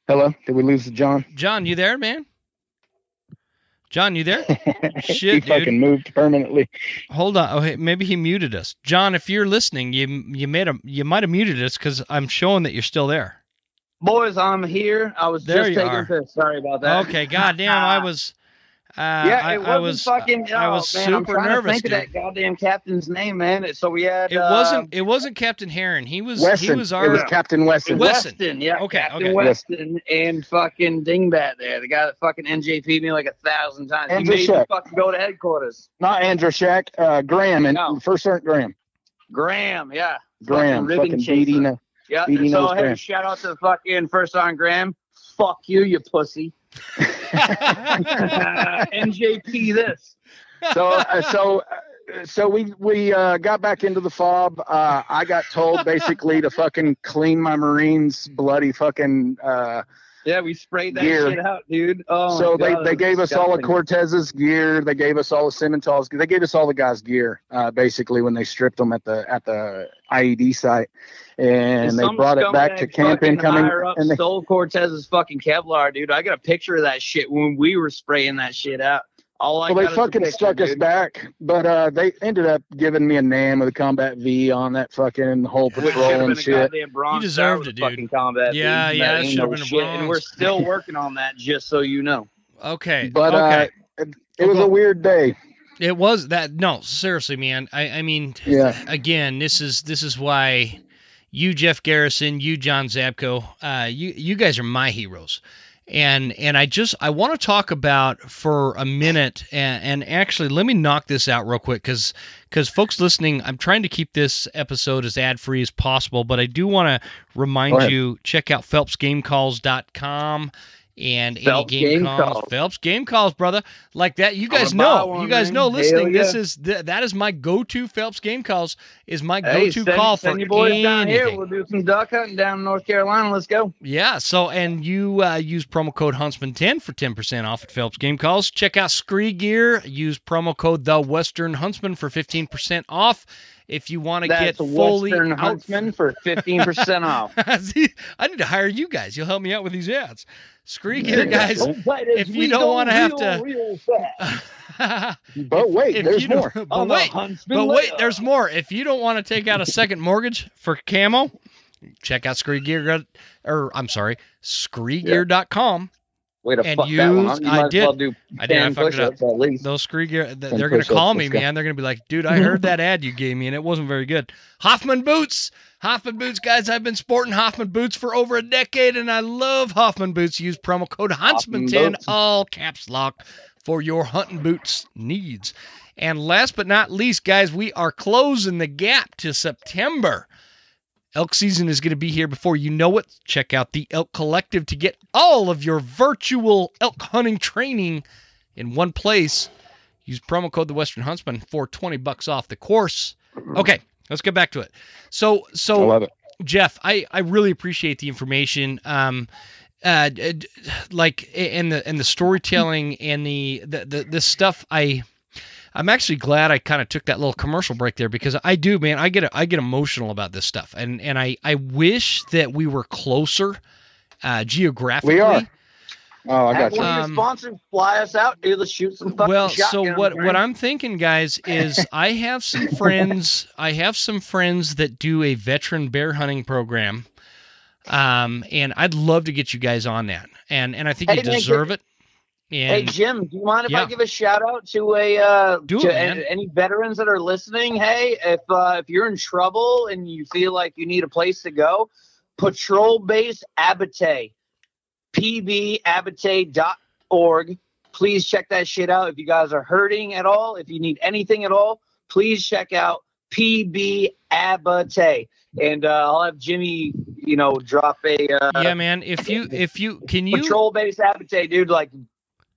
Hello? Did we lose John? John, you there, man? John, you there? Shit, he fucking moved permanently. Hold on. Okay, maybe he muted us. John, if you're listening, you might have muted us because I'm showing that you're still there. Boys, I'm here. I was just taking a piss. Sorry about that. Okay, goddamn, I was... I was fucking. I was super nervous. Think of that goddamn captain's name, man. So we had. It wasn't Captain Heron. He was. Weston. He was our. It was Captain Weston. Weston, yeah. Okay. Captain Weston and fucking Dingbat there, the guy that fucking NJP'd me like 1,000 times. He made me fucking go to headquarters. Not Andrushak. Graham and First Sergeant Graham. Graham, yeah. Graham, fucking beating. Yeah. So hey, shout out to the fucking First Sergeant Graham. Fuck you pussy. NJP this. So we got back into the fob. I got told basically to fucking clean my Marines' bloody fucking Yeah, we sprayed that shit out, dude. Oh, so they gave us all of Cortez's gear. They gave us all of Simmental's. They gave us all the guys' gear, basically, when they stripped them at the IED site, and they brought it back to camp incoming. And they stole Cortez's fucking Kevlar, dude. I got a picture of that shit when we were spraying that shit out. They fucking struck us back, but they ended up giving me a NAM with a Combat V on that fucking whole patrol and shit. You deserved it, dude. Fucking Combat V. Yeah, it should have been a bronze. And we're still working on that, just so you know. Okay. But it was a weird day. It was that. No, seriously, man. I mean, again, this is why you, Jeff Garrison, you, John Zabko, you guys are my heroes. And I want to talk about for a minute, and actually let me knock this out real quick, because folks listening, I'm trying to keep this episode as ad-free as possible, but I do want to remind you, check out PhelpsGameCalls.com. And Phelps any game calls, Phelps game calls, brother, like that. You guys know, listening. Yeah. That is my go-to. Phelps game calls is my go-to call for send your boys anything. Down here. We'll do some duck hunting down in North Carolina. Let's go. Yeah. So, and you use promo code Huntsman10 for 10% off at Phelps game calls. Check out Scree Gear. Use promo code The Western Huntsman for 15% off. If you want to get fully Western Huntsman for 15% off. See, I need to hire you guys. You'll help me out with these ads. Scree Gear, guys. If you don't want to have to. But wait, there's more. But wait, there's more. If you don't want to take out a second mortgage for camo, check out Scree Gear, ScreeGear.com. Way to fuck that one up. I fucked it up. Those Scree Gear, they're going to call me, man. They're going to be like, dude, I heard that ad you gave me, and it wasn't very good. Hoffman boots. Hoffman boots, guys. I've been sporting Hoffman boots for over a decade, and I love Hoffman boots. Use promo code Huntsman10, all caps lock, for your hunting boots needs. And last but not least, guys, we are closing the gap to September. Elk season is going to be here before you know it. Check out the Elk Collective to get all of your virtual elk hunting training in one place. Use promo code The Western Huntsman for $20 off the course. Okay, let's get back to it. So I love it. Jeff, I really appreciate the information. Like and the storytelling and the stuff. I'm actually glad I kind of took that little commercial break there, because I do, man. I get emotional about this stuff, and I wish that we were closer geographically. We are. Oh, I got you. One of your sponsors fly us out, dude. Let's shoot some fucking shotguns. So what I'm thinking, guys, is I have some friends that do a veteran bear hunting program, and I'd love to get you guys on that, and I think you deserve it. And, hey Jim, do you mind if I give a shout out to any veterans that are listening? Hey, if you're in trouble and you feel like you need a place to go, Patrol Base Abatay, pbabatay.org. Please check that shit out. If you guys are hurting at all, if you need anything at all, please check out PB Abatay. And I'll have Jimmy, drop a yeah, man. If you can you Patrol Base Abatay, dude, like.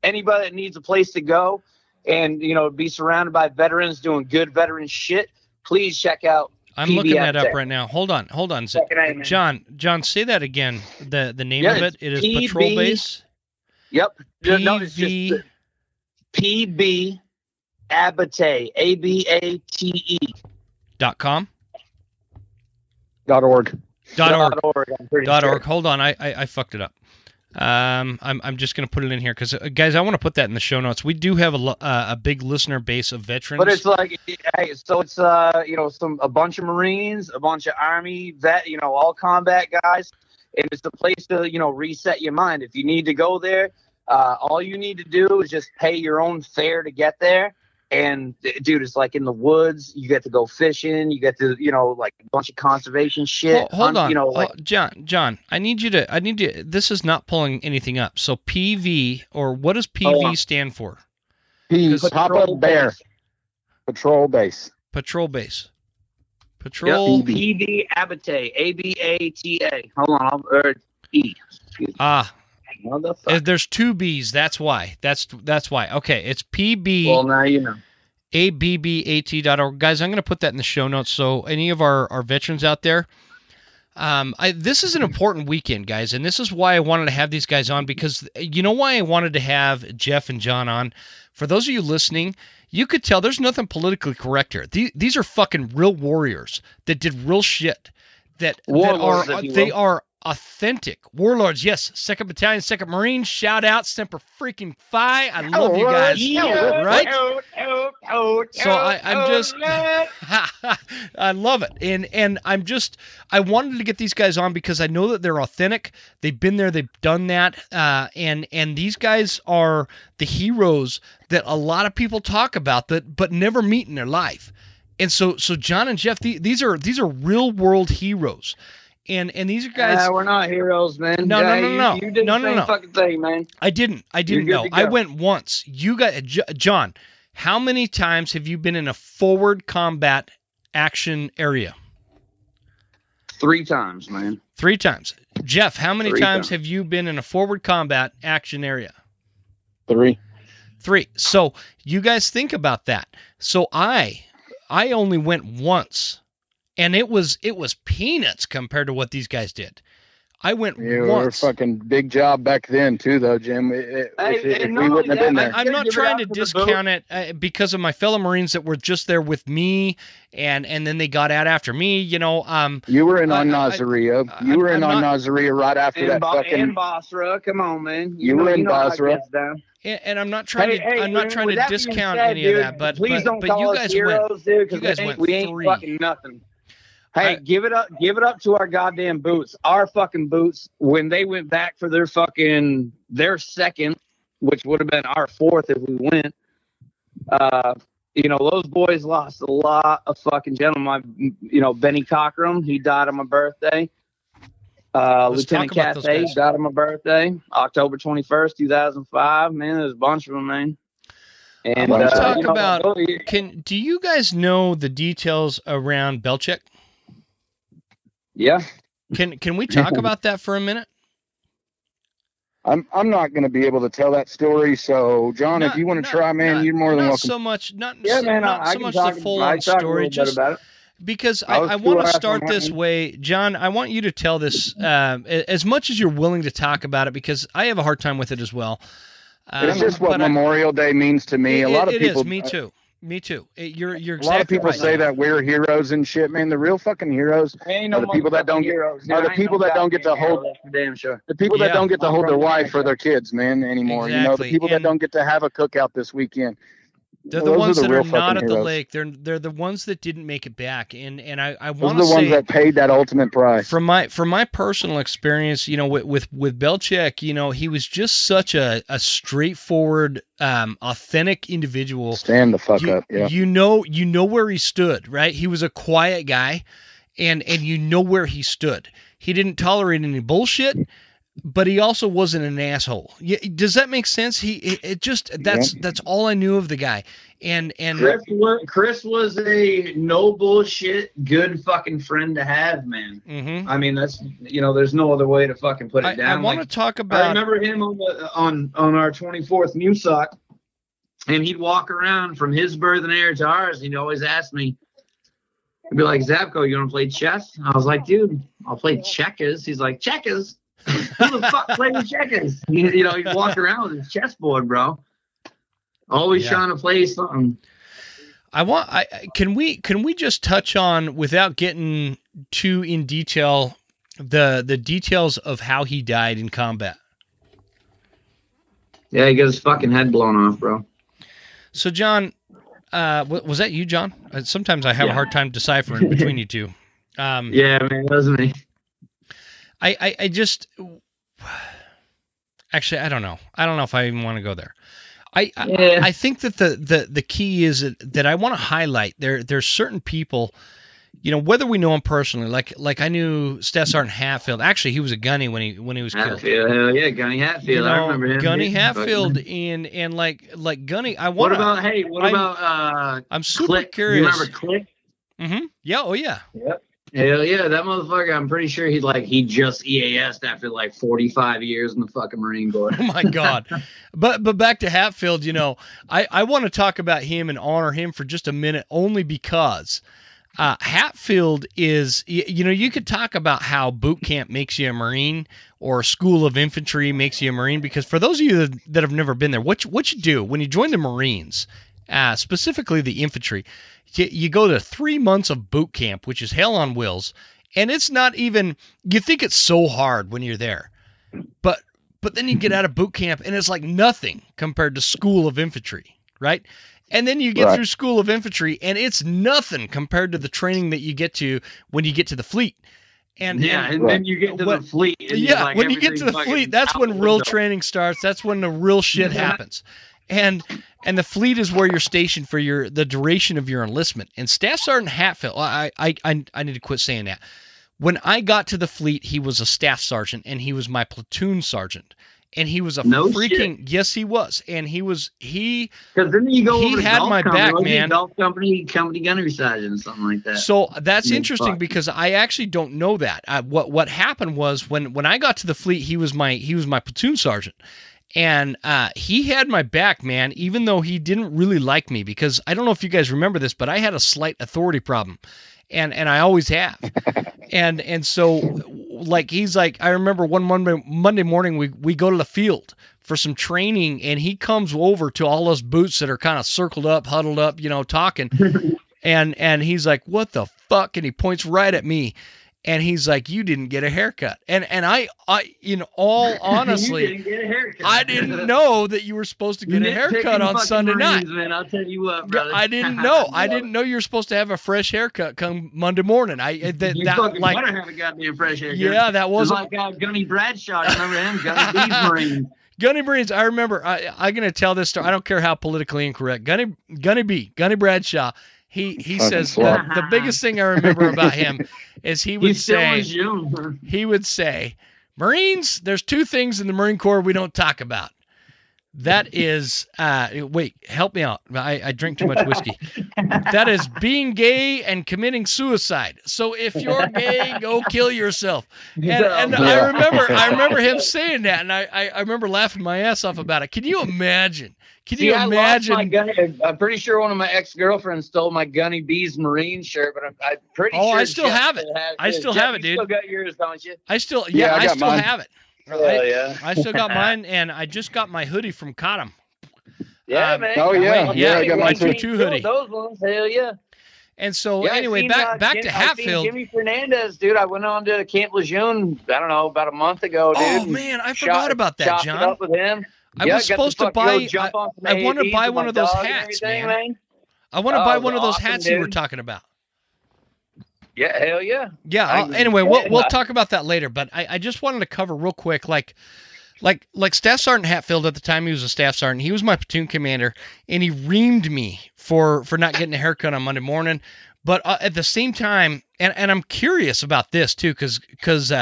Anybody that needs a place to go and, be surrounded by veterans doing good veteran shit, please check out I'm looking that up right now. Hold on. John, say that again. The name of it. It is PB, Patrol Base? Yep. No, it's just PB Abatay, ABATE. .org. .org. Hold on. I fucked it up. I'm just going to put it in here because, guys, I want to put that in the show notes. We do have a big listener base of veterans. But it's like, hey, so it's a bunch of Marines, a bunch of Army all combat guys, and it's a place to reset your mind. If you need to go there, all you need to do is just pay your own fare to get there. And dude, it's like in the woods. You get to go fishing. You get to, like a bunch of conservation shit. Hold on, John. I need you. This is not pulling anything up. So PV, or what does PV stand for? Papa Bear. Patrol Base. Patrol Base. Patrol. Yep. PV Abatay. ABATA. Hold on. E. There's two B's. That's why. That's why. Okay, it's PB. Well, now you know. ABBAT.org. Guys, I'm going to put that in the show notes. So any of our veterans out there, This is an important weekend, guys, and this is why I wanted to have these guys on, because you know why I wanted to have Jeff and Jon on? For those of you listening, you could tell there's nothing politically correct here. These are fucking real warriors that did real shit. They are authentic warlords. Yes, 2nd Battalion, 2nd Marines. Shout out Semper freaking Fi. I love you guys. Right? So I'm just I love it, and I wanted to get these guys on because I know that they're authentic. They've been there, they've done that, and these guys are the heroes that a lot of people talk about but never meet in their life. And so Jon and Jeff, these are real world heroes. And these are guys. We're not heroes, man. No. You did the same fucking thing, man. I didn't know. I went once. You got Jon. How many times have you been in a forward combat action area? 3 times, man. 3 times. Jeff, how many times have you been in a forward combat action area? 3. 3. So you guys think about that. So I only went once, and it was peanuts compared to what these guys did. I went once. You were a fucking big job back then too, though, Jim. If we wouldn't have been there. I'm not trying to discount it because of my fellow Marines that were just there with me, and then they got out after me. You know, you were in on Nazaria. You were in on Nazaria right after that fucking. In Basra, come on, man. You were in Basra. And I'm not trying to discount any of that, but please don't call us heroes, dude, because we ain't fucking nothing. Hey, give it up to our goddamn boots. Our fucking boots, when they went back for their 2nd, which would have been our 4th if we went. Those boys lost a lot of fucking gentlemen. Benny Cockrum, he died on my birthday. Lieutenant Cathay died on my birthday, October 21st, 2005. Man, there's a bunch of them, man. And I want to talk about. Do you guys know the details around Belchek? Yeah. Can we talk about that for a minute? I'm not going to be able to tell that story. So, Jon, if you want to try, man, you're more than welcome. So much, not so much the full-on story, just about it. Because I want to start this way, Jon. I want you to tell this as much as you're willing to talk about it, because I have a hard time with it as well. It's just what Memorial Day means to me. A lot of people. Me too. Me too. You're exactly right. A lot of people say that we're heroes and shit, man. The real fucking heroes are the people that don't get the people that don't get to hold the people that don't get to hold their wife or their kids, man, anymore. Exactly. The people that don't get to have a cookout this weekend. They're the ones that are not at the lake. They're the ones that didn't make it back. And I want to say, those are the ones that paid that ultimate price. From my personal experience, with Belchek, he was just such a straightforward, authentic individual. Stand the fuck up. Yeah. You know where he stood, right? He was a quiet guy, and you know where he stood. He didn't tolerate any bullshit. But he also wasn't an asshole. Does that make sense? That's all I knew of the guy. And Chris was a no bullshit, good fucking friend to have, man. Mm-hmm. I mean, that's there's no other way to fucking put it down. I want to talk about. I remember him on our 24th MUSOC, and he'd walk around from his berthing area to ours. He'd always ask me. He'd be like, "Zabko, you want to play chess?" I was like, "Dude, I'll play checkers." He's like, "Checkers? Who the fuck plays checkers?" He'd walk around with his chessboard, bro. Always trying to play something. Can we just touch on, without getting too in detail, the details of how he died in combat? Yeah, he got his fucking head blown off, bro. So, Jon, was that you, Jon? Sometimes I have a hard time deciphering between you two. Yeah, man, it wasn't me. I just actually I don't know if I even want to go there. I think that the key is that I want to highlight there's certain people, whether we know him personally, like I knew Staff Sergeant Hatfield. Actually, he was a gunny when he was killed. Hell yeah, Gunny Hatfield. I remember him. Gunny Hatfield and like Gunny. What about I'm super Click. curious. You remember Click? Mm-hmm. Yeah. Oh yeah. Yep. Hell yeah, that motherfucker, I'm pretty sure he just EAS'd after like 45 years in the fucking Marine Corps. Oh my God. But back to Hatfield, I want to talk about him and honor him for just a minute, only because Hatfield is, you could talk about how boot camp makes you a Marine or school of infantry makes you a Marine, because for those of you that have never been there, what you do when you join the Marines, specifically the infantry, you go to 3 months of boot camp, which is hell on wheels, and it's not even, you think it's so hard when you're there, but then you get out of boot camp and it's like nothing compared to school of infantry, right? And then you get through School of Infantry, and it's nothing compared to the training that you get to when you get to the fleet. And then you get to the fleet. Yeah, when you get to the fleet, that's when real training starts. That's when the real shit happens. And the fleet is where you're stationed for the duration of your enlistment. And Staff Sergeant Hatfield, I need to quit saying that. When I got to the fleet, he was a staff sergeant, and he was my platoon sergeant. And he was yes, he was. And because then you go over to had my back, man. Golf company gunnery sergeant, something like that. So that's interesting because I actually don't know that. What happened was when I got to the fleet, he was my platoon sergeant, and he had my back, man. Even though he didn't really like me, because I don't know if you guys remember this, but I had a slight authority problem. And I always have. And so, like, he's like, I remember one Monday morning, we go to the field for some training, and he comes over to all us boots that are kind of circled up, huddled up, talking. and he's like, what the fuck? And he points right at me. And he's like, you didn't get a haircut. And I in all honestly, you didn't get a haircut. I didn't know that you were supposed to get a haircut on Sunday night. Man, I'll tell you what, brother. I didn't know. I didn't know you were supposed to have a fresh haircut come Monday morning. You fucking better have a goddamn fresh haircut. Yeah, that was like Gunny Bradshaw. Remember him? Gunny Marines. Gunny Marines. I remember. I'm gonna tell this story. I don't care how politically incorrect. Gunny Bradshaw. He says the biggest thing I remember about him is he would say, Marines, there's two things in the Marine Corps we don't talk about. That is, wait, help me out. I drink too much whiskey. That is being gay and committing suicide. So if you're gay, go kill yourself. And I remember him saying that, and I remember laughing my ass off about it. Can you imagine? I lost my Gunny. I'm pretty sure one of my ex-girlfriends stole my Gunny Bees Marine shirt, but I'm pretty sure. I still have it. I still have it, dude. You still got yours, don't you? I still have it. I still got mine, and I just got my hoodie from Cottom. Yeah, man. Oh, yeah. I got my 2-2 hoodie. Those ones, hell yeah. And so, anyway, back to Hatfield. Jimmy Fernandez, dude. I went on to Camp Lejeune, I don't know, about a month ago, dude. Oh, man, I forgot about that, John. It up with him. I was supposed to buy. I want to buy one of those hats, man. I want to buy one of those hats you were talking about. Yeah, hell yeah. Yeah. Anyway, we'll talk about that later. But I just wanted to cover real quick, like Staff Sergeant Hatfield at the time. He was a staff sergeant. He was my platoon commander, and he reamed me for not getting a haircut on Monday morning. But at the same time, and I'm curious about this too, because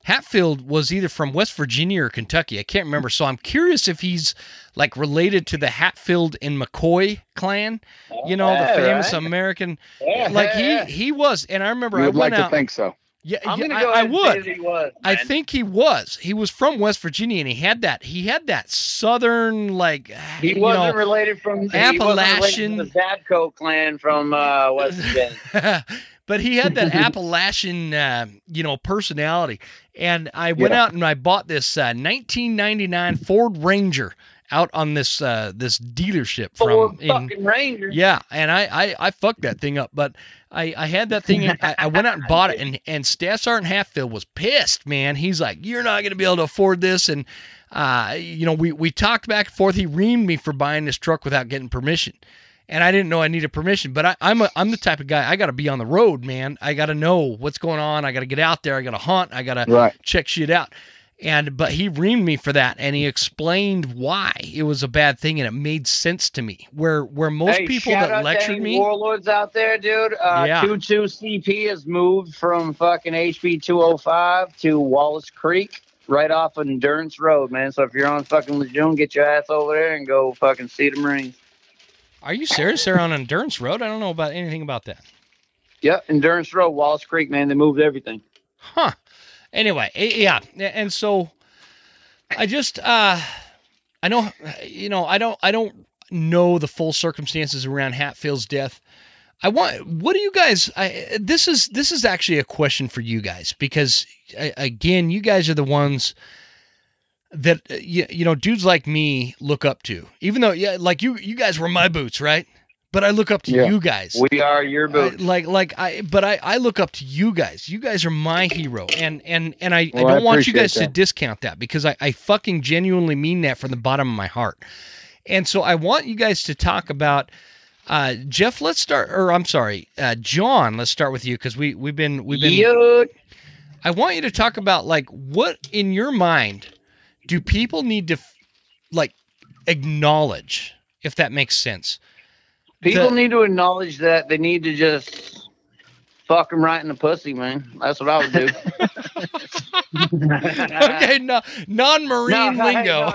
Hatfield was either from West Virginia or Kentucky. I can't remember. So I'm curious if he's like related to the Hatfield and McCoy clan, the famous American. Yeah, like he was. And I remember I went out. To think so. Yeah, I would. He was, I think he was. He was from West Virginia, and he had that southern He wasn't related from Appalachian. The Zabko clan from West Virginia. But he had that Appalachian, personality. And I went out and I bought this 1999 Ford Ranger out on this dealership fucking Ranger. Yeah, and I fucked that thing up. But I had that thing. I went out and bought it, and Staff Sergeant Hatfield was pissed, man. He's like, "You're not going to be able to afford this." And we talked back and forth. He reamed me for buying this truck without getting permission. And I didn't know I needed permission, but I'm the type of guy, I got to be on the road, man. I got to know what's going on. I got to get out there. I got to hunt. I got to check shit out. But he reamed me for that, and he explained why it was a bad thing, and it made sense to me. Where most people that lectured me, warlords out there, dude. 22 CP has moved from fucking HB 205 to Wallace Creek, right off of Endurance Road, man. So if you're on fucking Lejeune, get your ass over there and go fucking see the Marines. Are you serious? They're on Endurance Road? I don't know about anything about that. Yep, Endurance Road, Wallace Creek, man. They moved everything. Huh. Anyway, yeah, and so I just I don't know the full circumstances around Hatfield's death. what do you guys, this is actually a question for you guys, because again, you guys are the ones that, dudes like me look up to, even though, like you guys were my boots, right? But I look up to you guys. We are your boots. I look up to you guys. You guys are my hero. And I don't want you guys to discount that, because I fucking genuinely mean that from the bottom of my heart. And so I want you guys to talk about, Jeff, let's start, or I'm sorry, John, let's start with you, because we've been. I want you to talk about, like, what in your mind do people need to acknowledge, if that makes sense. People need to acknowledge that they need to just fuck them right in the pussy, man. That's what I would do. Okay, non-marine lingo.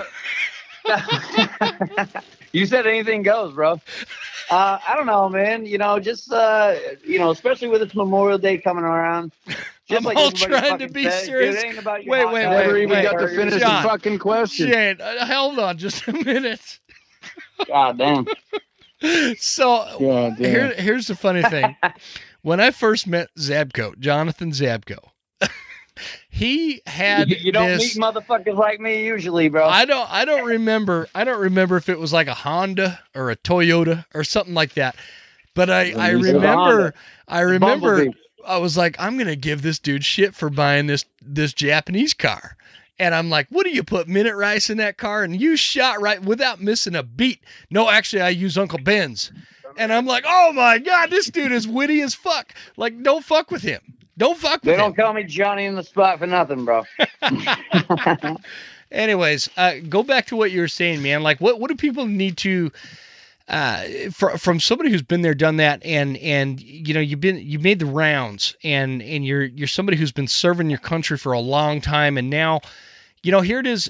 You said anything goes, bro. I don't know, man. Just especially with this Memorial Day coming around. I'm all trying to be serious. Dude, it ain't about your wait. Never even got to finish the fucking question. Shane, hold on just a minute. God damn. So here's the funny thing. When I first met Zabko, Jonathan Zabko, he had you don't meet motherfuckers like me usually, bro. I don't remember if it was like a Honda or a Toyota or something like that. But I remember Bumblebee. I was like, I'm gonna give this dude shit for buying this Japanese car. And I'm like, what do you put, minute rice in that car? And you shot right without missing a beat. No, actually, I use Uncle Ben's. And I'm like, oh my God, this dude is witty as fuck. Like, don't fuck with him. Don't fuck with him. They don't call me Johnny in the spot for nothing, bro. Anyways, go back to what you were saying, man. Like, what do people need to, from somebody who's been there, done that, and you made the rounds, and you're somebody who's been serving your country for a long time, and now, here it is.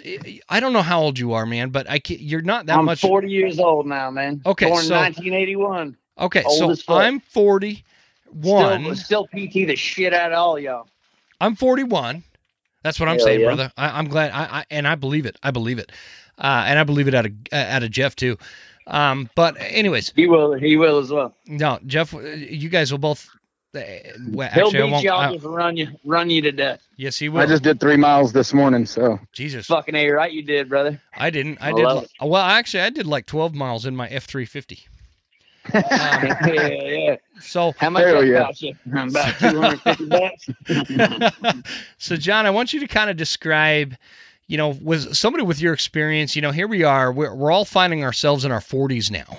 I don't know how old you are, man, but you're not that much. I'm 40 years old now, man. Okay, born in 1981. Okay, old so I'm 41. Still PT the shit out of all y'all. I'm 41. That's what I'm saying, brother. I'm glad. I believe it. I believe it, and I believe it out of Jeff too. But anyways, he will as well. No, Jeff, you guys will both. He'll beat you. I'll just run you to death. Yes, he will. I just did 3 miles this morning, so. Jesus. Fucking A, right? You did, brother. I didn't. I did. Well, actually, I did like 12 miles in my F350. Yeah. So how much that cost you? About $250. So, John, I want you to kind of describe, with somebody with your experience. Here we are. We're all finding ourselves in our 40s now.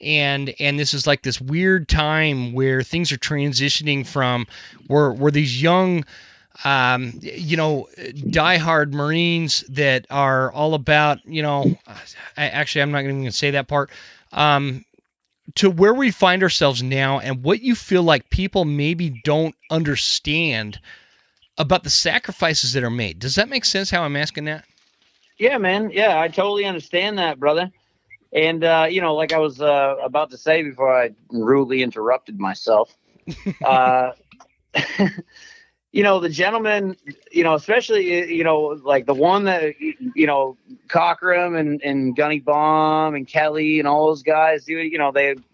And this is like this weird time where things are transitioning from we're these young, diehard Marines that are all about, actually, I'm not even going to say that part, to where we find ourselves now, and what you feel like people maybe don't understand about the sacrifices that are made. Does that make sense how I'm asking that? Yeah, man. Yeah, I totally understand that, brother. And, like I was about to say before I rudely interrupted myself, the gentleman, especially, like the one that, Cochran and Gunny Bomb and Kelly and all those guys, dude,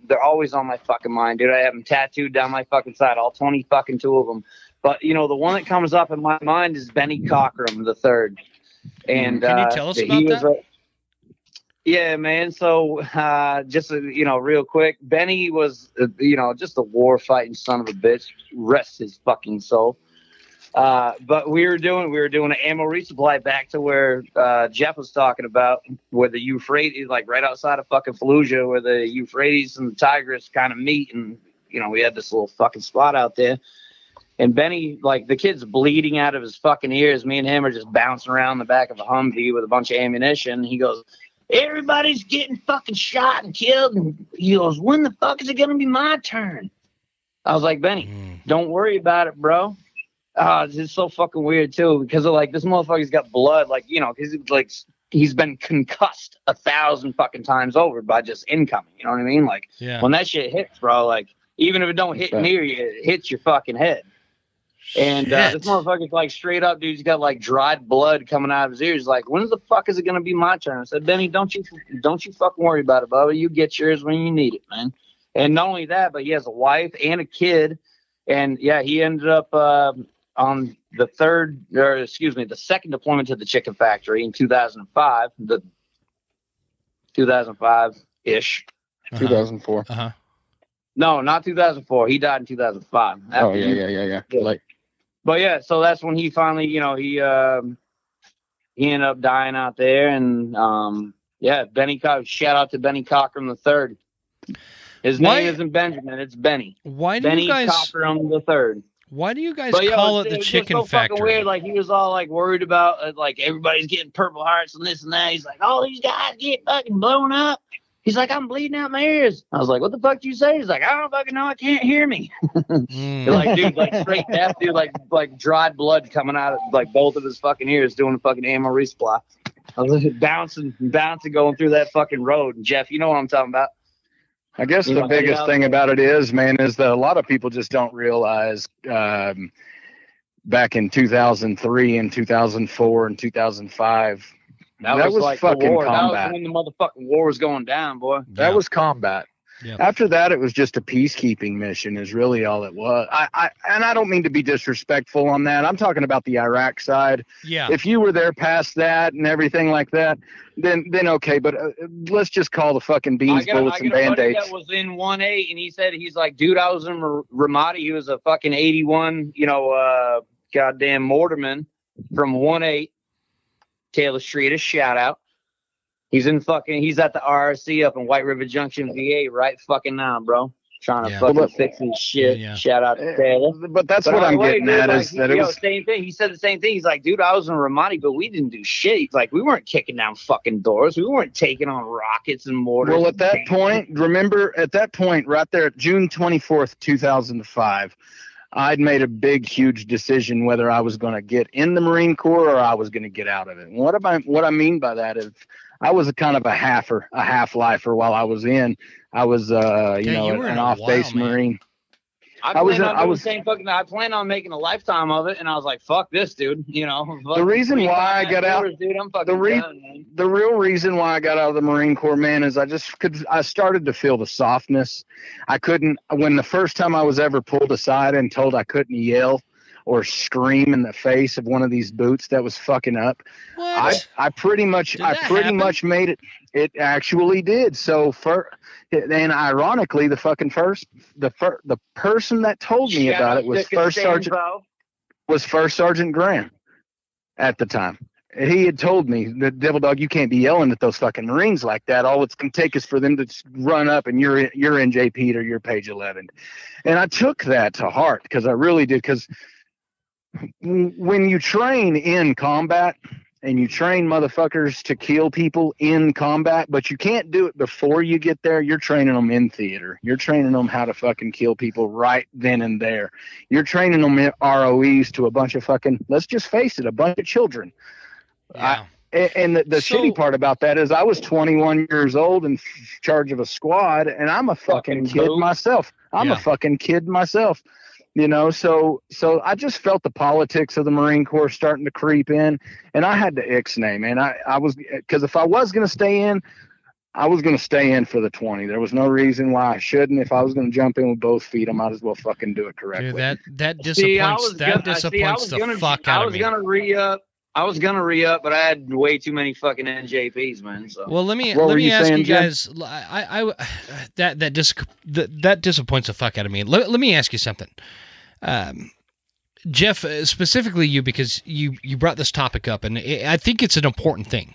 they're always on my fucking mind, dude. I have them tattooed down my fucking side, all 22 of them. But, the one that comes up in my mind is Benny Cochran the third. And can you tell us about that? Yeah, man. So, just, real quick, Benny was, just a war fighting son of a bitch. Rest his fucking soul. But we were doing an ammo resupply back to where, Jeff was talking about, where the Euphrates, like right outside of fucking Fallujah, where the Euphrates and the Tigris kind of meet. And, we had this little fucking spot out there. And Benny, like, the kid's bleeding out of his fucking ears. Me and him are just bouncing around the back of a Humvee with a bunch of ammunition. He goes, everybody's getting fucking shot and killed. And he goes, when the fuck is it going to be my turn? I was like, Benny, don't worry about it, bro. It's so fucking weird, too, because of, like, this motherfucker's got blood, like, because he's been concussed 1,000 fucking times over by just incoming. You know what I mean? Like, when that shit hits, bro, like, even if it don't hit near you, it hits your fucking head. And this motherfucker's like straight up, dude. He's got like dried blood coming out of his ears. Like, when the fuck is it gonna be my turn? I said, Benny, don't you fucking worry about it, Bubba. You get yours when you need it, man. And not only that, but he has a wife and a kid. And yeah, he ended up on the second deployment to the chicken factory in 2005, the 2005-ish. 2004. No, not 2004. He died in 2005. Oh, yeah. Like, but yeah, so that's when he finally, he ended up dying out there. And shout out to Benny Cochran III. His name isn't Benjamin, it's Benny. Benny Cochran III. Why do you guys call it the chicken factory? Fucking weird. Like, he was all like worried about like everybody's getting Purple Hearts and this and that. He's like, all these guys get fucking blown up. He's like, I'm bleeding out my ears. I was like, what the fuck do you say? He's like, I don't fucking know. I can't hear me. Like, dude, like straight death, dude, like dried blood coming out of like both of his fucking ears doing a fucking ammo resupply. I was like, bouncing going through that fucking road. And Jeff, you know what I'm talking about. I guess the biggest thing about it is, man, is that a lot of people just don't realize back in 2003 and 2004 and 2005, that was like fucking combat. That was when the motherfucking war was going down, boy. That was combat. Yep. After that, it was just a peacekeeping mission is really all it was. And I don't mean to be disrespectful on that. I'm talking about the Iraq side. Yeah. If you were there past that and everything like that, then okay. But let's just call the fucking beans, bullets, and Band-Aids. That was in 1-8, and he's like, dude, I was in Ramadi. He was a fucking 81, goddamn mortarman from 1-8, Taylor Street, a shout out. He's at the RRC up in White River Junction, VA, right fucking now, bro. Trying to fucking fix his shit. Yeah. Shout out to Taylor. But that's what I'm getting at is that it was same thing. He said the same thing. He's like, dude, I was in Ramadi, but we didn't do shit. He's like, we weren't kicking down fucking doors. We weren't taking on rockets and mortars. Well, at that point, right there, June 24th, 2005, I'd made a big, huge decision whether I was going to get in the Marine Corps or I was going to get out of it. And what I mean by that is I was a kind of a half-lifer while I was in. I was, an off-base Marine. I planned on making a lifetime of it, and I was like, "Fuck this, dude." The reason why I got out, dude, I'm fucking done, man. The real reason why I got out of the Marine Corps, man, is I started to feel the softness. When the first time I was ever pulled aside and told I couldn't yell or scream in the face of one of these boots that was fucking up. What? I pretty much made it. It actually did. So and ironically, the person that told me about it was First Sergeant Graham at the time. He had told me, the Devil Dog, you can't be yelling at those fucking Marines like that. All it's going to take is for them to run up and you're in JP or you're page 11. And I took that to heart because I really did. Because when you train in combat and you train motherfuckers to kill people in combat, but you can't do it before you get there, you're training them in theater. You're training them how to fucking kill people right then and there. You're training them in ROEs to a bunch of fucking, let's just face it, a bunch of children. Yeah. And the shitty part about that is I was 21 years old in charge of a squad, and I'm a fucking kid myself. I'm a fucking kid myself. So I just felt the politics of the Marine Corps starting to creep in, and I had to ixnay, man. I was, because if I was going to stay in, I was going to stay in for the 20. There was no reason why I shouldn't. If I was going to jump in with both feet, I might as well fucking do it correctly. Dude, that disappoints the fuck out of me. I was gonna re-up, but I had way too many fucking NJPs, man. So. Well, let me ask you guys. That disappoints the fuck out of me. Let me ask you something, Jeff, specifically you, because you brought this topic up, and I think it's an important thing.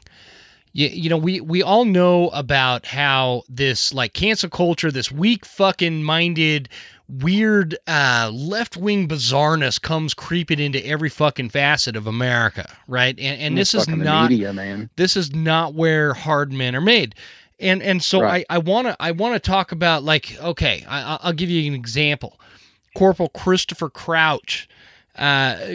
We all know about how this like cancel culture, this weak fucking minded, weird left-wing bizarreness comes creeping into every fucking facet of America, right? And this is not media, man. This is not where hard men are made. And so right. I wanna talk about, like, okay, I'll give you an example. Corporal Christopher Crouch,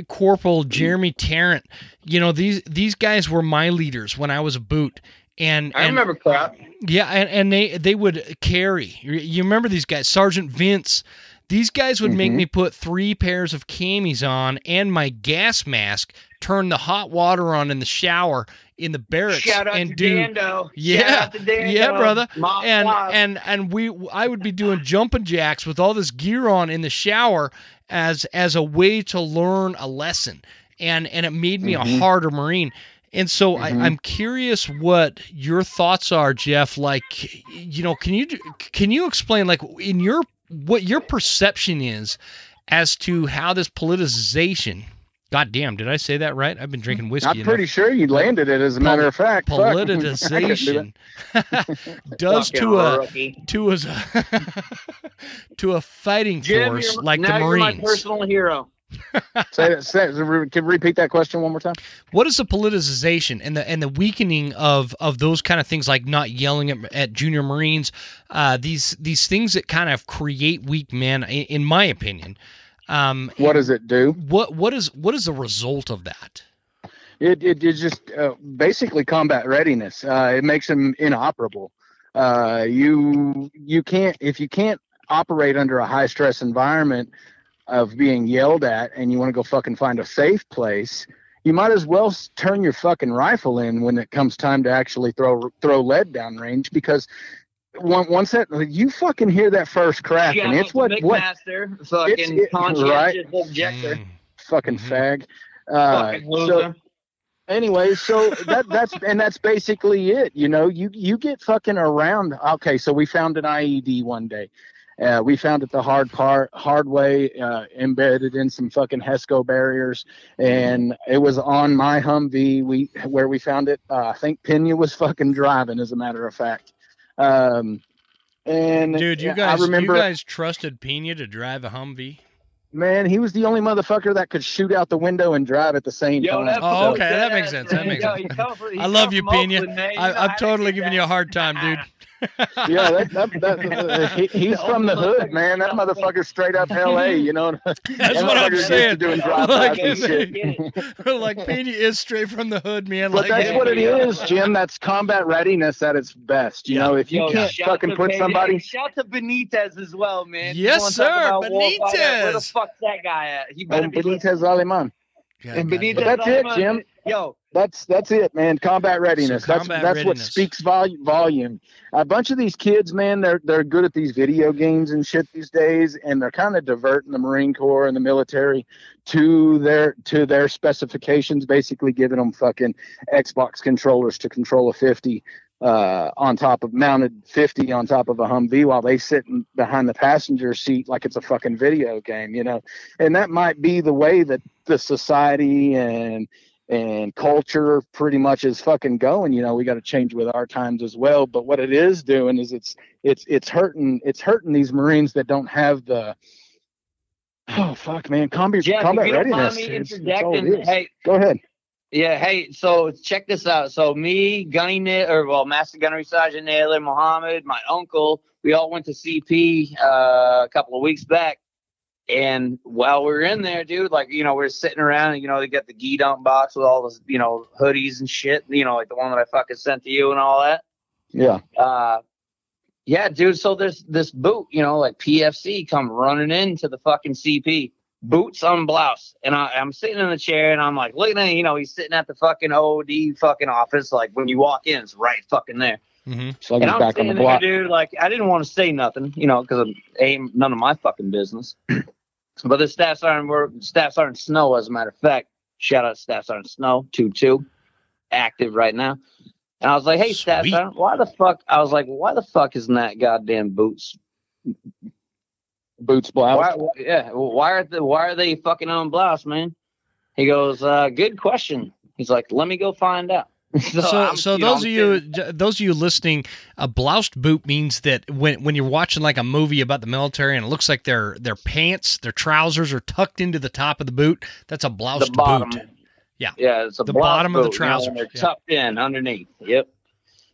Corporal Jeremy Tarrant, these guys were my leaders when I was a boot. And I remember Crouch. Yeah, and they would carry. You remember these guys, Sergeant Vince. These guys would make me put 3 pairs of camis on and my gas mask, turn the hot water on in the shower in the barracks. Shout out and to do Dando. Yeah, Shout out to Dando. yeah, brother. Mom, and I would be doing jumping jacks with all this gear on in the shower as a way to learn a lesson, and it made me a harder Marine. And so I'm curious what your thoughts are, Jeff. Like, can you explain, like, what your perception is as to how this politicization? God damn, did I say that right? I've been drinking whiskey. I'm pretty sure you landed it, as a matter of fact. Politicization does to a fighting force like the Marines. You're my personal hero. Can you repeat that question one more time? What is the politicization and the weakening of those kind of things, like not yelling at junior Marines, these things that kind of create weak men, in my opinion? What does it do? What is the result of that? It just basically combat readiness. It makes them inoperable. You can't operate under a high stress environment of being yelled at, and you want to go fucking find a safe place, you might as well turn your fucking rifle in when it comes time to actually throw lead down range, because once that you fucking hear that first crack, and it's what McMaster, fucking conscientious objector, fucking fag, fucking loser. So, anyway, so that's basically it. You get fucking around. Okay, so we found an IED one day. We found it the hard way, embedded in some fucking HESCO barriers, and it was on my Humvee. Where we found it, I think Pena was fucking driving, as a matter of fact. And dude, you guys trusted Pena to drive a Humvee? Man, he was the only motherfucker that could shoot out the window and drive at the same time. Oh, okay, that makes sense. I love you, Pena. I'm totally giving you a hard time, dude. Yeah, he's from the hood, man. That motherfucker's straight up L.A., you know. That's what I'm saying. Doing drive-bys and shit. Like, Pena is straight from the hood, man. But that's what it is, Jim. That's combat readiness at its best. You know, if you can't fucking put somebody... Shout to Benitez as well, man. Yes, sir, Benitez. Where the fuck's that guy at? He better be Benitez Aleman. And Benitez that's it, Jim. Yo, that's it, man. Combat readiness. So that's what speaks volume. A bunch of these kids, man, they're good at these video games and shit these days, and they're kind of diverting the Marine Corps and the military to their specifications, basically giving them fucking Xbox controllers to control a 50 mounted 50 on top of a Humvee, while they sit behind the passenger seat like it's a fucking video game, you know. And that might be the way that the society and culture pretty much is fucking going. You know, we got to change with our times as well. But what it is doing is it's hurting these Marines that don't have the combat readiness. Hey, go ahead. Yeah, hey, so check this out. So me, Master Gunnery Sergeant Naylor, Mohammed, my uncle, we all went to CP a couple of weeks back. And while we were in there, dude, like, you know, we're sitting around and, you know, they got the gi dump box with all those, you know, hoodies and shit, you know, like the one that I fucking sent to you and all that. Yeah. Yeah, dude. So there's this boot, you know, like PFC come running into the fucking CP, boots on blouse. And I'm sitting in the chair and I'm like, looking at, you know, he's sitting at the fucking OD fucking office. Like when you walk in, it's right fucking there. Mm-hmm. So and I'm sitting there, dude, like I didn't want to say nothing, you know, because it ain't none of my fucking business. But the Staff Sergeant Snow, as a matter of fact, shout out Staff Sergeant Snow, 2-2, active right now. And I was like, hey, Staff Sergeant, why the fuck isn't that goddamn boots blouse? Why are they fucking on blouse, man? He goes, good question. He's like, let me go find out. So those of you listening, a bloused boot means that when you're watching like a movie about the military and it looks like their pants, their trousers are tucked into the top of the boot, that's a bloused boot. Yeah, it's the bottom of the trousers. They're tucked in underneath. Yep.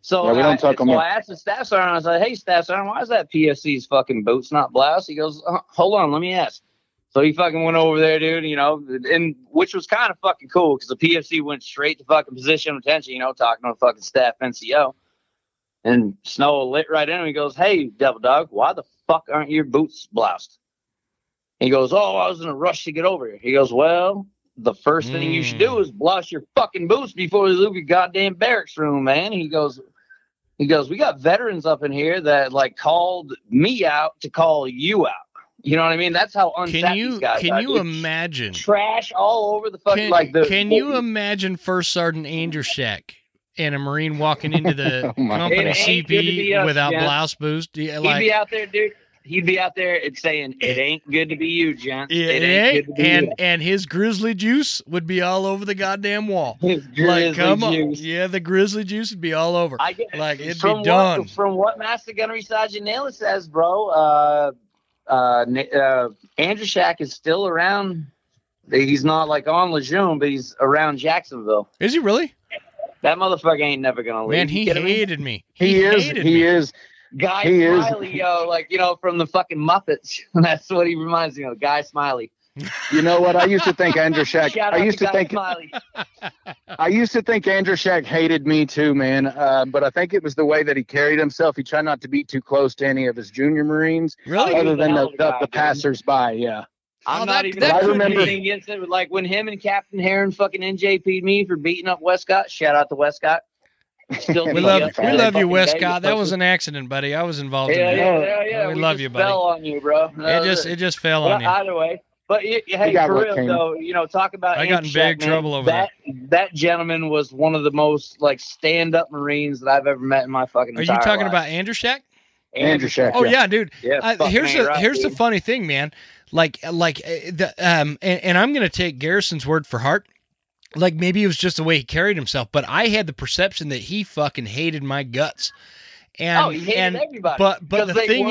So, I asked the Staff Sergeant, I was like, hey, Staff Sergeant, why is that PFC's fucking boots not blouse? He goes, hold on, let me ask. So he fucking went over there, dude, you know, and which was kind of fucking cool because the PFC went straight to fucking position of attention, you know, talking to a fucking staff NCO. And Snow lit right in and he goes, hey, Devil Dog, why the fuck aren't your boots bloused? He goes, oh, I was in a rush to get over here. He goes, well, the first thing you should do is blouse your fucking boots before you leave your goddamn barracks room, man. He goes, we got veterans up in here that like called me out to call you out. You know what I mean? That's how unsafe these guys are. Can you imagine? Trash all over the fucking Can you imagine First Sergeant Andershack and a Marine walking into the company CP without blouse boots? He'd be out there, dude. He'd be out there and saying, "It ain't good to be you, gents. It ain't good to be you." And his grizzly juice would be all over the goddamn wall. Like, come on, yeah, the grizzly juice would be all over. It'd be done. From what Master Gunnery Sergeant Naylor says, bro, Andershack is still around. He's not like on Lejeune, but he's around Jacksonville. Is he really? That motherfucker ain't never gonna leave. Man, he hated me. He is. Guy Smiley, yo, from the fucking Muppets. That's what he reminds me of, Guy Smiley. You know what? I used to think Andershack. I used to think Andershack hated me too, man. But I think it was the way that he carried himself. He tried not to be too close to any of his junior Marines, really, other than the passersby. Yeah. I'm not even against it. Like when him and Captain Heron fucking NJP'd me for beating up Westcott. Shout out to Westcott. We love you, Westcott. That was an accident, buddy. I was involved in that. Yeah. We love you, buddy. Fell on you, bro. It just fell on you. Either way, but hey, for real though, talk about. I got in big trouble over that. That gentleman was one of the most like stand-up Marines that I've ever met in my fucking. Are you talking about Andershack? Andershack. Oh yeah, dude. Yeah, here's the funny thing, man. And I'm gonna take Garrison's word for heart. Like, maybe it was just the way he carried himself, but I had the perception that he fucking hated my guts. And, he hated everybody. But the thing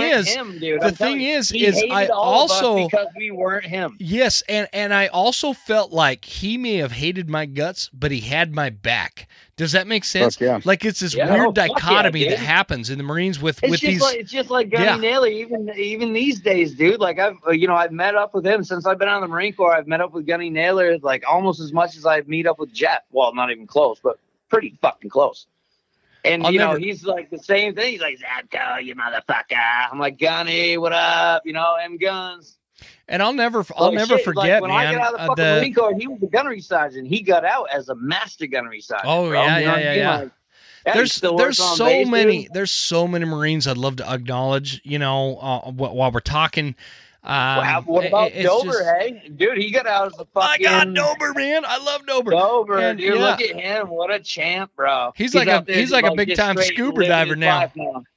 is, I also, because we weren't him. Yes, and I also felt like he may have hated my guts, but he had my back. Does that make sense? Yeah. Like, it's this weird dichotomy that happens in the Marines with these. It's just like Gunny Naylor, even these days, dude. Like I've met up with him since I've been on the Marine Corps. I've met up with Gunny Naylor like almost as much as I meet up with Jeff. Well, not even close, but pretty fucking close. And he's like the same thing. He's like, Zabko, you motherfucker. I'm like, Gunny, what up? M Guns. And I'll never forget, like, when man. I got out of the fucking Marine Corps, he was the gunnery sergeant. He got out as a master gunnery sergeant. Oh, bro. Yeah. There's so many Marines I'd love to acknowledge, while we're talking. What about Dober, hey? Dude, he got out as a fucking... I got Dober, man. I love Dober. Dude, look at him. What a champ, bro. He's like a big-time scuba diver now.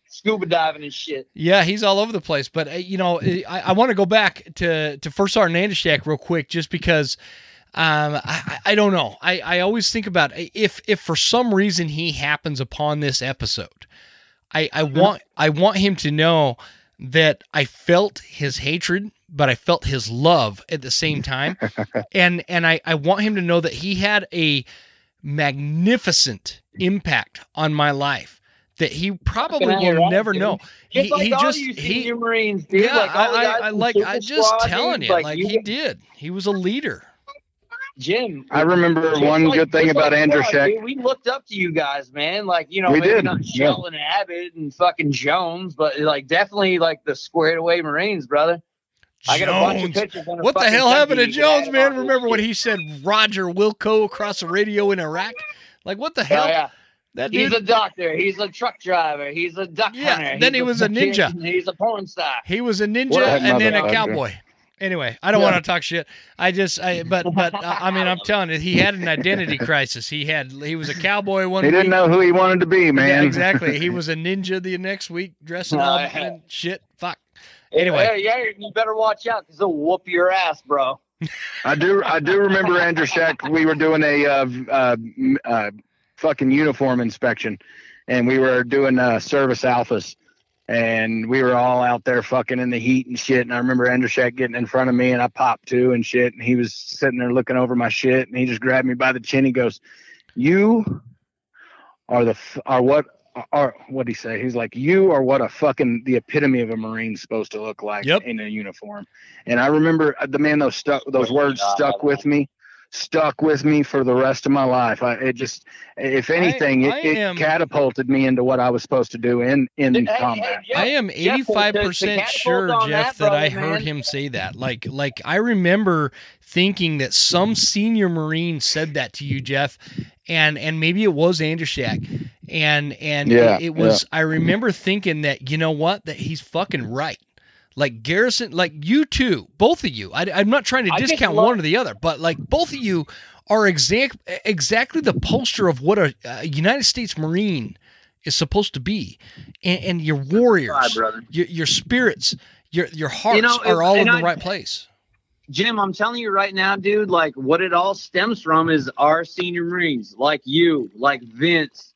Scuba diving and shit. Yeah, he's all over the place. But, I want to go back to First Sergeant Andershack real quick just because... I don't know. I always think about if for some reason he happens upon this episode, I want him to know that I felt his hatred, but I felt his love at the same time. and I want him to know that he had a magnificent impact on my life that he probably will never know. Senior Marines, dude. Yeah, I just telling you, he did. He was a leader. Jim, I remember one good thing about Andershack. We looked up to you guys, man. Like, maybe not Sheldon Abbott and fucking Jones, but like definitely like the squared away Marines, brother. I got a bunch of pictures. What the hell happened to Jones, man? Remember when he said Roger Wilco across the radio in Iraq? Like, what the hell? Yeah. That dude, he's a doctor. He's a truck driver. He's a duck hunter. Then he was a ninja. He's a porn star. He was a ninja and then a cowboy. Anyway, I don't want to talk shit. But I mean, I'm telling you, he had an identity crisis. He was a cowboy one week. He didn't know who he wanted to be, man. Yeah, exactly. He was a ninja the next week, dressing up and shit. Fuck. Anyway. Yeah, you better watch out because they'll whoop your ass, bro. I do remember Andershack. We were doing a fucking uniform inspection, and we were doing service alphas. And we were all out there fucking in the heat and shit. And I remember Andershack getting in front of me, and I popped too and shit. And he was sitting there looking over my shit, and he just grabbed me by the chin. He goes, "You are what'd he say? He's like, you are what the epitome of a Marine's supposed to look like in a uniform." And I remember those words stuck with me stuck with me for the rest of my life. If anything, it catapulted me into what I was supposed to do in combat. Jeff, I am 85% sure, Jeff, that I heard him say that. Like I remember thinking that some senior Marine said that to you, Jeff, and maybe it was Andershak, and it was. I remember thinking that, you know what, that he's fucking right. Like Garrison, like you two, both of you. I'm not trying to discount one or the other, but like both of you are exactly the poster of what a United States Marine is supposed to be, and your warriors, your spirits, your hearts are all in the right place. Jim, I'm telling you right now, dude. Like what it all stems from is our senior Marines, like you, like Vince.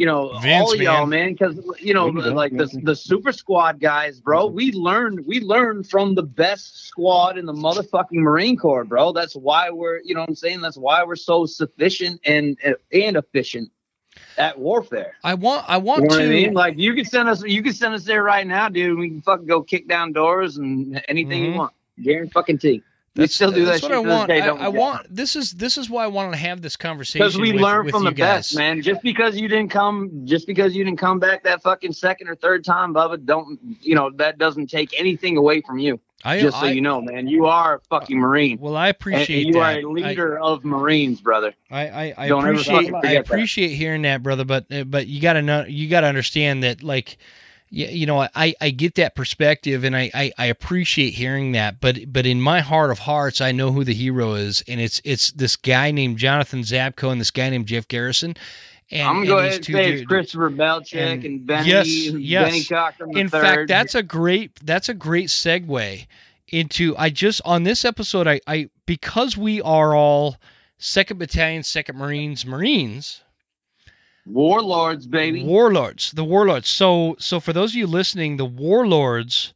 All of y'all, man, because like the super squad guys, bro. We learned from the best squad in the motherfucking Marine Corps, bro. That's why we're, that's why we're so sufficient and efficient at warfare. I want to. What I mean? Like you can send us there right now, dude. We can fucking go kick down doors and anything you want. Guarantee. That's what I want. I want. This is why I wanted to have this conversation. Because we learn from the best, man. Just because you didn't come back that fucking second or third time, Bubba, that doesn't take anything away from you. So you know, man, you are a fucking Marine. Well, I appreciate you that. You are a leader of Marines, brother. I appreciate hearing that, brother. But you gotta understand that, like. I get that perspective, and I appreciate hearing that, but in my heart of hearts, I know who the hero is, and it's this guy named Jonathon Zabko and this guy named Jeff Garrison. And, I'm going to go ahead and say it's Christopher Belchick and Benny, Benny Cochran III. In fact, that's a great segue into, on this episode, I because we are all 2nd Battalion, 2nd Marines. Warlords, baby. The Warlords. So for those of you listening, the Warlords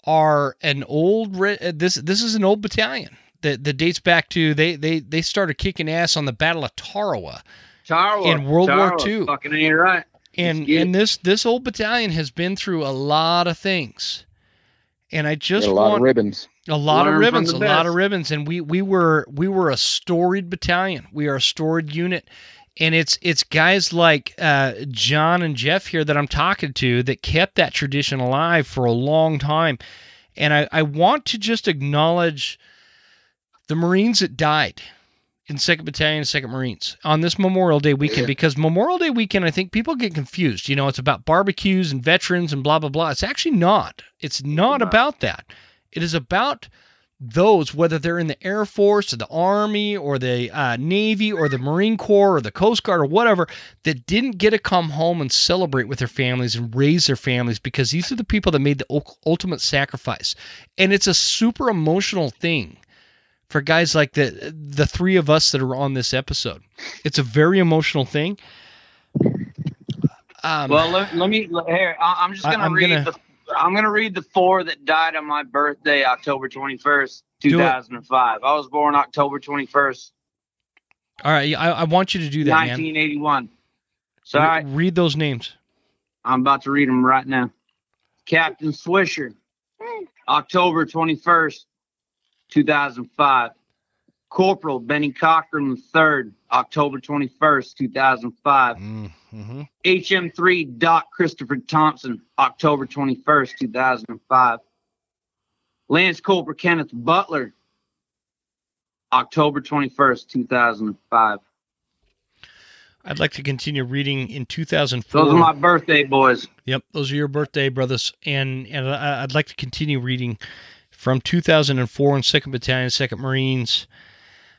are an old. This is an old battalion that dates back to they started kicking ass on the Battle of Tarawa in World War II. Fucking ain't right. And this old battalion has been through a lot of things, and I just want a lot of ribbons. A lot of ribbons, and we were a storied battalion. We are a storied unit. And it's guys like John and Jeff here that I'm talking to that kept that tradition alive for a long time. And I want to just acknowledge the Marines that died in 2nd Battalion and 2nd Marines on this Memorial Day weekend, because Memorial Day weekend, I think people get confused. It's about barbecues and veterans and blah, blah, blah. It's actually not. It's not about that. It is about those, whether they're in the Air Force or the Army or the Navy or the Marine Corps or the Coast Guard or whatever, that didn't get to come home and celebrate with their families and raise their families, because these are the people that made the ultimate sacrifice. And it's a super emotional thing for guys like the three of us that are on this episode. It's a very emotional thing. Let me here. I'm just gonna read I'm going to read the 4 that died on my birthday, October 21st, 2005. I was born October 21st. All right, I want you to do that, 1981. So read those names. I'm about to read them right now. Captain Swisher, October 21st, 2005. Corporal Benny Cochran III, October 21st, 2005. Mm-hmm. HM3 Doc Christopher Thompson, October 21st, 2005. Lance Corporal Kenneth Butler, October 21st, 2005. I'd like to continue reading in 2004. Those are my birthday boys. Yep, those are your birthday brothers. And I'd like to continue reading from 2004 in 2nd Battalion, 2nd Marines,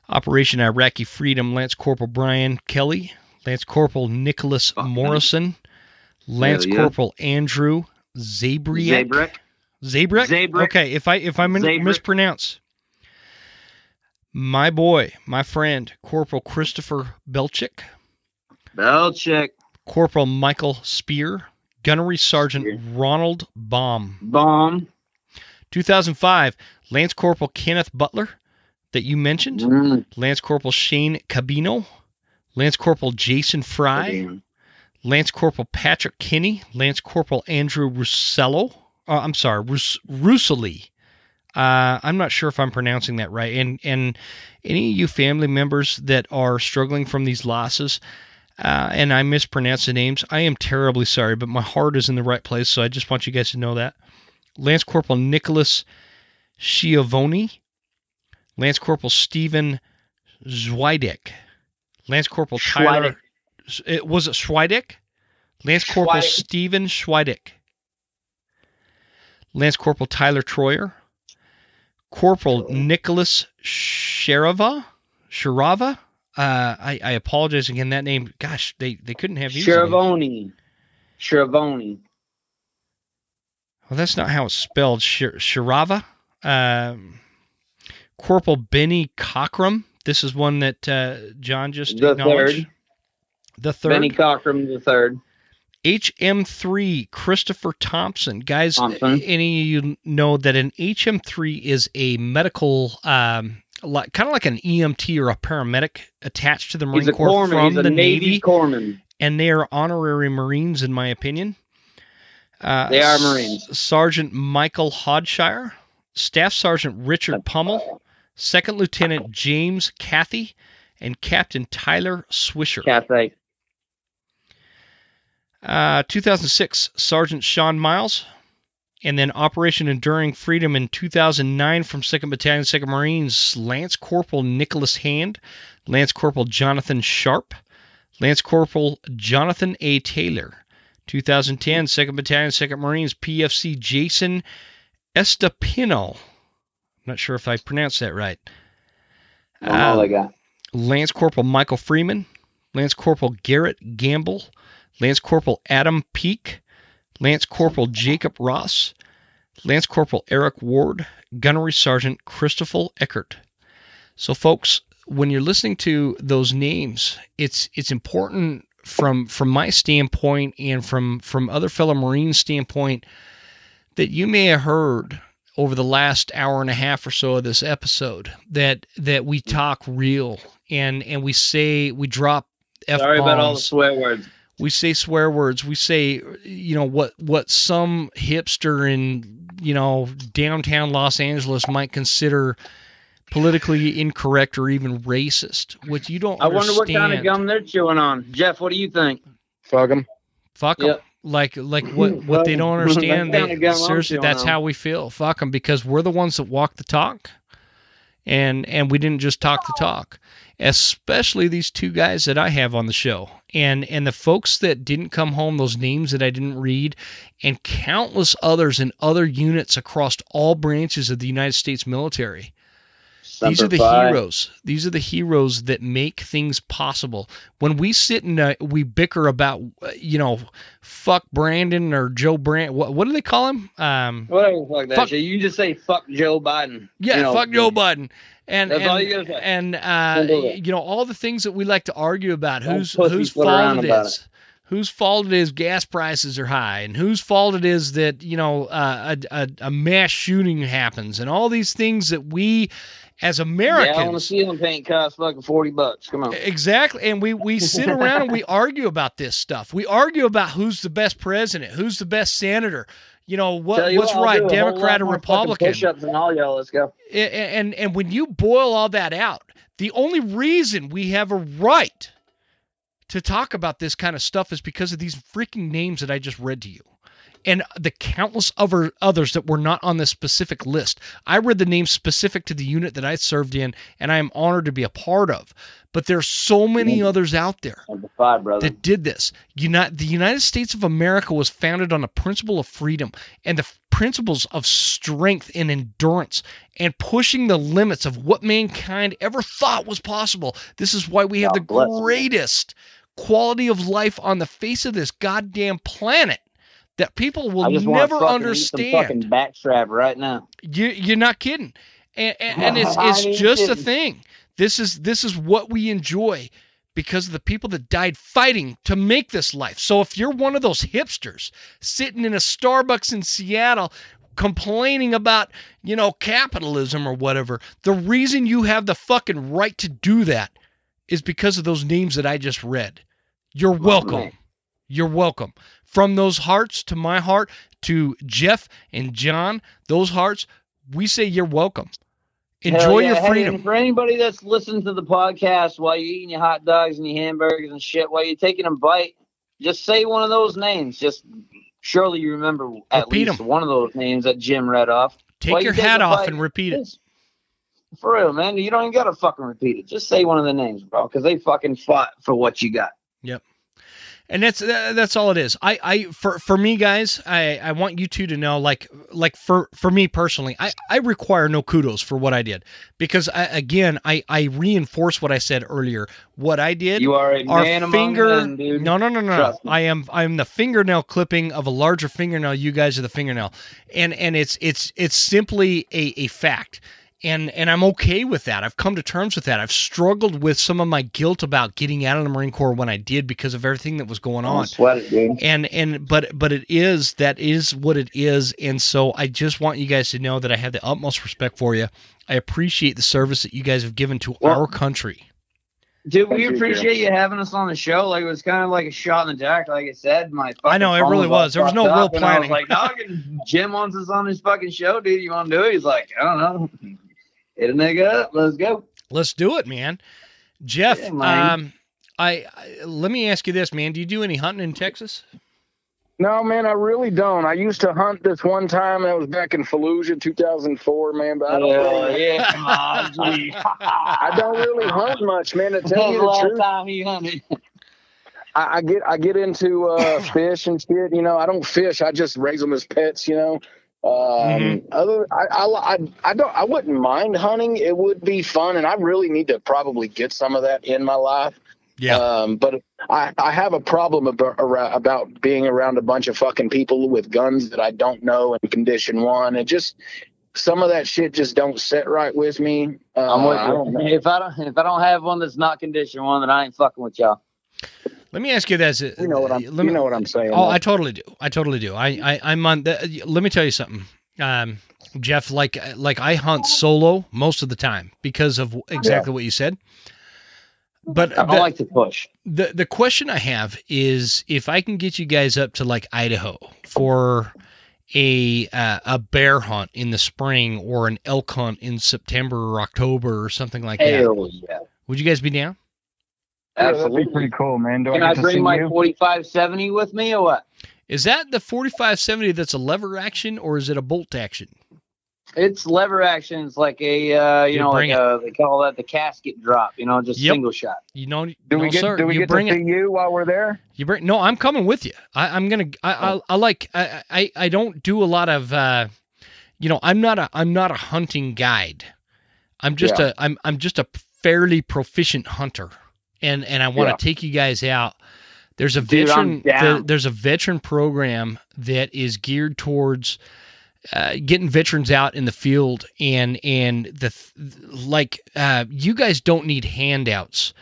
Operation Iraqi Freedom, Lance Corporal Brian Kelly, Lance Corporal Nicholas Morrison, Lance Corporal Andrew Zabrick. Okay, if I mispronounce. My boy, my friend, Corporal Christopher Belchick. Corporal Michael Spear. Gunnery Sergeant Ronald Baum. 2005, Lance Corporal Kenneth Butler, that you mentioned. Lance Corporal Shane Cabino. Lance Corporal Jason Fry. Lance Corporal Patrick Kinney. Lance Corporal Andrew Russelli. I'm not sure if I'm pronouncing that right. And any of you family members that are struggling from these losses, and I mispronounce the names, I am terribly sorry, but my heart is in the right place, so I just want you guys to know that. Lance Corporal Nicholas Schiavone, Lance Corporal Stephen Zwidek, Lance Corporal Tyler... Was it Schweidek? Lance Corporal Stephen Schweidek. Lance Corporal Tyler Troyer. Corporal Nicholas Sharava. I apologize again, that name. Gosh, they couldn't have used Schiavone. Well, that's not how it's spelled. Sharava. Corporal Benny Cockrum. This is one that John just acknowledged. The third. Benny Cockrum the third. HM3 Christopher Thompson. Guys, any of you know that an HM3 is a medical, kind of like an EMT or a paramedic attached to the Marine Corps from the Navy. Corpsman. And they are honorary Marines, in my opinion. They are Marines. Sergeant Michael Hodshire. Staff Sergeant Richard Pummel. Second Lieutenant James Cathy. And Captain Tyler Swisher. Cathy. 2006, Sergeant Sean Miles, and then Operation Enduring Freedom in 2009 from 2nd Battalion, 2nd Marines, Lance Corporal Nicholas Hand, Lance Corporal Jonathon Sharp, Lance Corporal Jonathan A. Taylor. 2010, 2nd Battalion, 2nd Marines, PFC Jason Estepino. I'm not sure if I pronounced that right. Lance Corporal Michael Freeman, Lance Corporal Garrett Gamble, Lance Corporal Adam Peake, Lance Corporal Jacob Ross, Lance Corporal Eric Ward, Gunnery Sergeant Christopher Eckert. So, folks, when you're listening to those names, it's important from my standpoint and from other fellow Marines' standpoint that you may have heard over the last hour and a half or so of this episode that we talk real and we drop F-bombs. Sorry about all the swear words. We say swear words. We say, what some hipster in, downtown Los Angeles might consider politically incorrect or even racist, which you don't understand. I wonder what kind of gum they're chewing on. Jeff, what do you think? Fuck them. Fuck them. Yep. Like what they don't understand. Seriously, that's how we feel. Fuck them, because we're the ones that walk the talk, and we didn't just talk the talk. Especially these two guys that I have on the show, and the folks that didn't come home, those names that I didn't read, and countless others in other units across all branches of the United States military. These are the heroes. These are the heroes that make things possible. When we sit and we bicker about, fuck Brandon or Joe Brand. What do they call him? Whatever the fuck that shit. You can just say fuck Joe Biden. Yeah, fuck Joe Biden. And that's all you gotta say. And all the things that we like to argue about, whose fault it is. Whose fault it is gas prices are high, and whose fault it is that a mass shooting happens, and all these things that we as Americans. Yeah, on the ceiling paint costs fucking $40. Come on. Exactly, and we sit around and we argue about this stuff. We argue about who's the best president, who's the best senator. What's right, Democrat or Republican? Push-ups and all y'all. Let's go. And when you boil all that out, the only reason we have a right to talk about this kind of stuff is because of these freaking names that I just read to you. And the countless others that were not on this specific list. I read the names specific to the unit that I served in, and I am honored to be a part of. But there's so many others out there that did this. The United States of America was founded on a principle of freedom and the principles of strength and endurance and pushing the limits of what mankind ever thought was possible. This is why we have the greatest quality of life on the face of this goddamn planet that people will never understand. Some fucking backstrap right now. You're not kidding, and it's just a thing. This is what we enjoy because of the people that died fighting to make this life. So if you're one of those hipsters sitting in a Starbucks in Seattle complaining about, capitalism or whatever, the reason you have the fucking right to do that is because of those names that I just read. You're welcome. You're welcome. From those hearts to my heart to Jeff and Jon, those hearts, we say you're welcome. Enjoy your freedom. And for anybody that's listening to the podcast while you're eating your hot dogs and your hamburgers and shit, while you're taking a bite, just say one of those names. Just surely you remember at least one of those names that Jim read off. Take your hat off and repeat it. For real, man. You don't even got to fucking repeat it. Just say one of the names, bro, because they fucking fought for what you got. Yep. And that's all it is. For me, guys, I want you two to know, like for me personally, I require no kudos for what I did, because I reinforce what I said earlier. What I did, you are a man among men, dude. No. I'm the fingernail clipping of a larger fingernail. You guys are the fingernail, and it's simply a fact. And I'm okay with that. I've come to terms with that. I've struggled with some of my guilt about getting out of the Marine Corps when I did because of everything that was going on. Sweat it, dude. But that is what it is. And so I just want you guys to know that I have the utmost respect for you. I appreciate the service that you guys have given to our country. Dude, we appreciate you having us on the show. Like, it was kind of like a shot in the dark, like I said. I know, it really was. There was no real planning. I was like, dog, Jim wants us on his fucking show, dude. You want to do it? He's like, I don't know. Hit a nigga up. Let's go. Let's do it, man. Jeff, let me ask you this, man. Do you do any hunting in Texas? No, man, I really don't. I used to hunt this one time. That was back in Fallujah, 2004, man. But I don't really hunt much, man. To tell you the truth. Time you hunted? I get into fish and shit. You know, I don't fish. I just raise them as pets. You know. I wouldn't mind hunting. It would be fun, and I really need to probably get some of that in my life. Yeah. But I have a problem about being around a bunch of fucking people with guns that I don't know in condition one. And just some of that shit just don't sit right with me. I'm with you. If I don't have one that's not condition one, then I ain't fucking with y'all. Let me ask you this. You know what I'm saying. Oh, I totally do. I'm on. Let me tell you something, Jeff. Like I hunt solo most of the time because of exactly what you said. But I don't like to push. The question I have is if I can get you guys up to like Idaho for a bear hunt in the spring or an elk hunt in September or October or something like that. Hell yeah. Would you guys be down? Absolutely. That'd be pretty cool, man. Can I bring my 4570 with me or what? Is that the 4570 that's a lever action or is it a bolt action? It's lever action. It's like a, they call that the casket drop, just single shot. Do we get to see you while we're there? No, I'm coming with you. I don't do a lot of, I'm not a hunting guide. I'm just a fairly proficient hunter. And I want to take you guys out. There's a veteran program that is geared towards getting veterans out in the field, and you guys don't need handouts,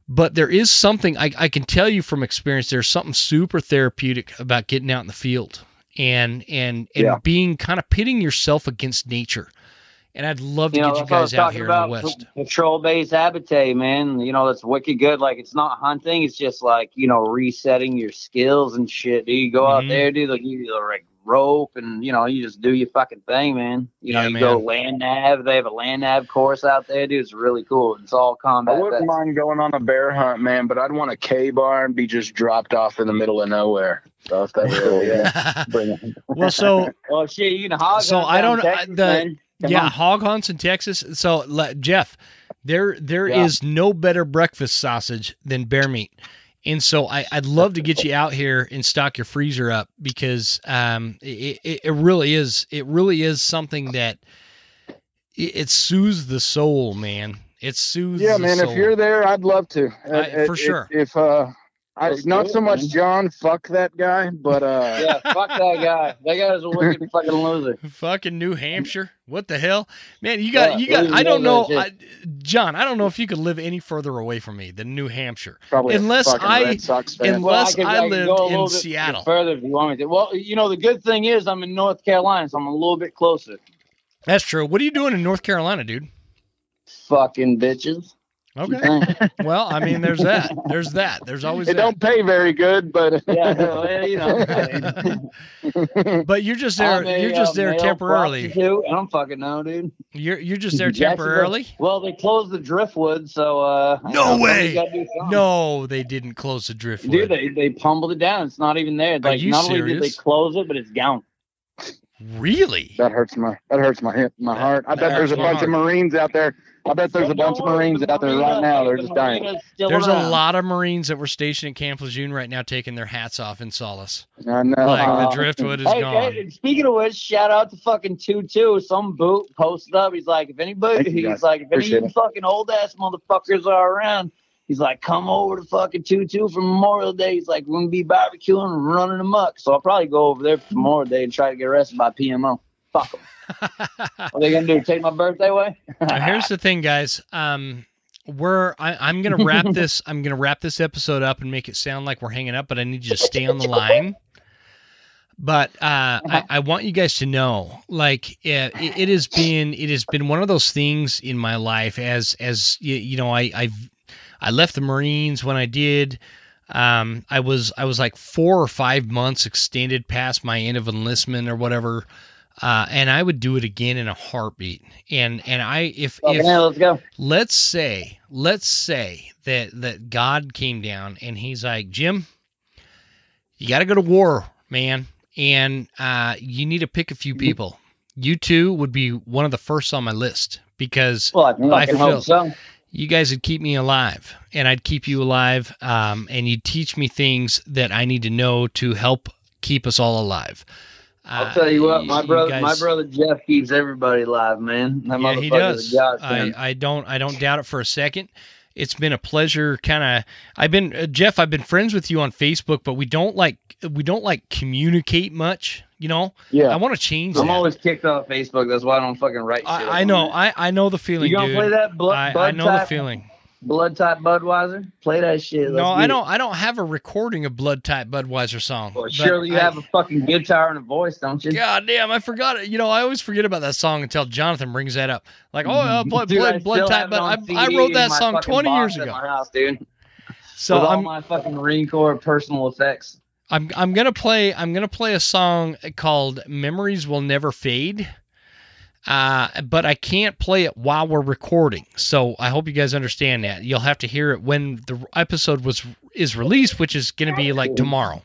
but there is something I can tell you from experience. There's something super therapeutic about getting out in the field and being kind of pitting yourself against nature. And I'd love to get you guys out here in the West. Patrol-based habitat, man. That's wicked good. Like, it's not hunting. It's just like, resetting your skills and shit. Dude, you go out there, dude, like you like rope and, you just do your fucking thing, man. You go land nav. They have a land nav course out there, dude. It's really cool. It's all combat. I wouldn't mind going on a bear hunt, man, but I'd want a K-bar and be just dropped off in the middle of nowhere. So if that's cool, yeah. Bring it. Well, shit, you can hog so I don't Texas, man. Hog hunts in Texas. So, Jeff, there is no better breakfast sausage than bear meat. And so I'd love to get you out here and stock your freezer up because it really is something that it soothes the soul, man. It soothes the soul. If you're there, I'd love to. For sure. If not so much John, fuck that guy, but fuck that guy. That guy's a wicked fucking loser. Fucking New Hampshire. What the hell? Man, you got I don't know, John, I don't know if you could live any further away from me than New Hampshire. Probably unless I lived in Seattle. Further if you want me to. Well, the good thing is I'm in North Carolina, so I'm a little bit closer. That's true. What are you doing in North Carolina, dude? Fucking bitches. Okay. Well, I mean, there's that. There's always it that. Don't pay very good, but But you're just there. You're just there temporarily. I don't fucking know, dude. You're just there temporarily. Well, they closed the driftwood, so no way. No, they didn't close the driftwood. Dude, they pummeled it down. It's not even there. Like, not only did they close it, but it's gone. Really? That hurts my heart. I bet there's a bunch of Marines out there. I bet there's a bunch of Marines out there right now. They're just dying. There's a lot of Marines that were stationed at Camp Lejeune right now taking their hats off in solace. I know. Like, the driftwood is gone. Hey, speaking of which, shout out to fucking 2-2. Some boot posted up. He's like, if any of you fucking old ass motherfuckers are around, he's like, come over to fucking 2-2 for Memorial Day. He's like, we're going to be barbecuing and running amok. So I'll probably go over there for Memorial Day and try to get arrested by PMO. Fuck them. What are they going to do? Take my birthday away? Now, here's the thing, guys. I'm going to wrap this. I'm going to wrap this episode up and make it sound like we're hanging up, but I need you to stay on the line. But I want you guys to know, like, it has been one of those things in my life as you know, I left the Marines when I did. I was like 4 or 5 months extended past my end of enlistment or whatever, and I would do it again in a heartbeat. And if let's go. Let's say that God came down and he's like, Jim, you got to go to war, man, and you need to pick a few people. You two would be one of the first on my list because I feel so. You guys would keep me alive, and I'd keep you alive, and you'd teach me things that I need to know to help keep us all alive. I'll tell you what, my brother Jeff keeps everybody alive, man. Yeah, he does. I don't doubt it for a second. It's been a pleasure. I've been friends with you on Facebook, but we don't communicate much. You know, yeah. I want to change. I'm always kicked off Facebook. That's why I don't fucking write shit. I know. I know the feeling. You gonna dude. play that? I know the feeling. Blood type Budweiser. Play that shit. No, I don't. I don't have a recording of Blood type Budweiser song. Well, surely you have a fucking guitar and a voice, don't you? God damn, I forgot it. You know, I always forget about that song until Jonathan brings that up. Like, I'll play Blood type, but I wrote that song 20 years ago. My house, dude. So with all my fucking Marine Corps personal effects. I'm gonna play a song called "Memories Will Never Fade," but I can't play it while we're recording. So I hope you guys understand that. You'll have to hear it when the episode is released, which is gonna be like tomorrow.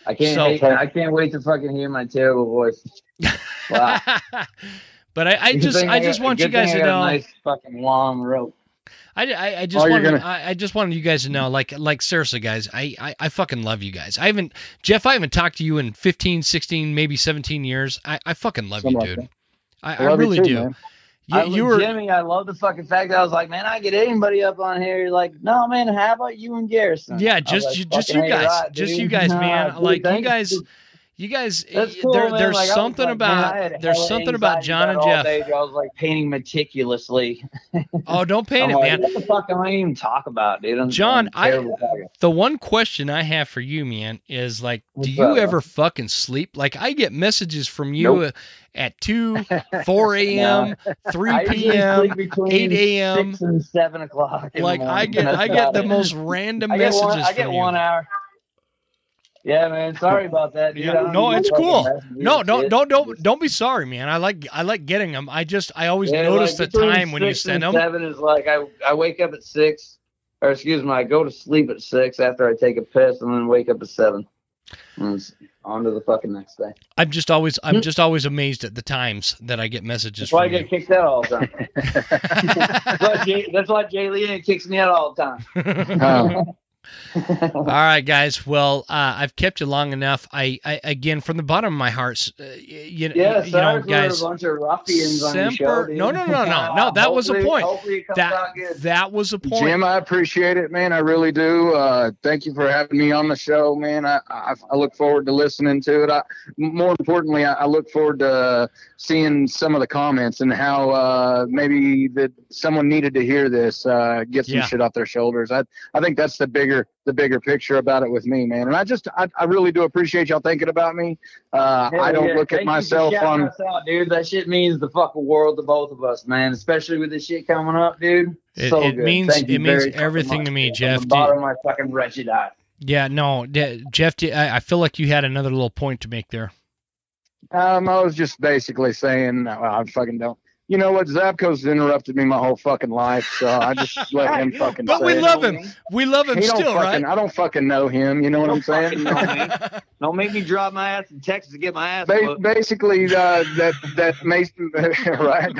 I can't wait to fucking hear my terrible voice. Wow. But I just want you guys to know. A nice fucking long rope. I just wanted you guys to know, like seriously, guys, I fucking love you guys. I haven't talked to you in 15, 16, maybe 17 years. I fucking love you, dude. I really do. Jimmy, I love the fucking fact that I was like, man, I get anybody up on here. You're like, no, man, how about you and Garrison? Yeah, just you guys, man. Like, you guys, cool, there's something about John and Jeff. I was like painting meticulously. Oh, don't paint it, man. What the fuck am I even talk about, dude? John, the one question I have for you, man, is like, do you ever fucking sleep? Like, I get messages from you at 2, 4 a.m., 3 p.m., 8 a.m., 6 and 7 o'clock. Like, I get the most random messages from you. I get 1 hour. Yeah, man. Sorry about that, dude. Yeah, no, it's cool. No, don't be sorry, man. I like getting them. I always notice the time when you send them. 7 is like I wake up at 6, or excuse me, I go to sleep at 6 after I take a piss, and then wake up at 7. And it's on to the fucking next day. I'm just always amazed at the times that I get messages. That's why I get kicked out all the time. That's why Jay Lee kicks me out all the time. All right, guys. Well, I've kept you long enough. I again, from the bottom of my heart, you know, guys. A bunch of ruffians on your show, dude. No. That was the point. That was the point. Jim, I appreciate it, man. I really do. Thank you for having me on the show, man. I look forward to listening to it. More importantly, I look forward to seeing some of the comments and how maybe that someone needed to hear this, get some shit off their shoulders. I think that's the bigger bigger picture about it with me, man. And I really do appreciate y'all thinking about me. I don't look at myself on. Us out, dude. That shit means the fucking world to both of us, man. Especially with this shit coming up, dude. It means everything to me, Jeff. From the bottom of my fucking wretched eye. Yeah, no, Jeff. I feel like you had another little point to make there. I was just basically saying, I fucking don't. You know what? Zabko's interrupted me my whole fucking life, so I just let him fucking But we love him. We love him still, right? I don't fucking know him. You know what I'm saying? Don't make me drop my ass in Texas to get my ass. Basically, that Mason, right?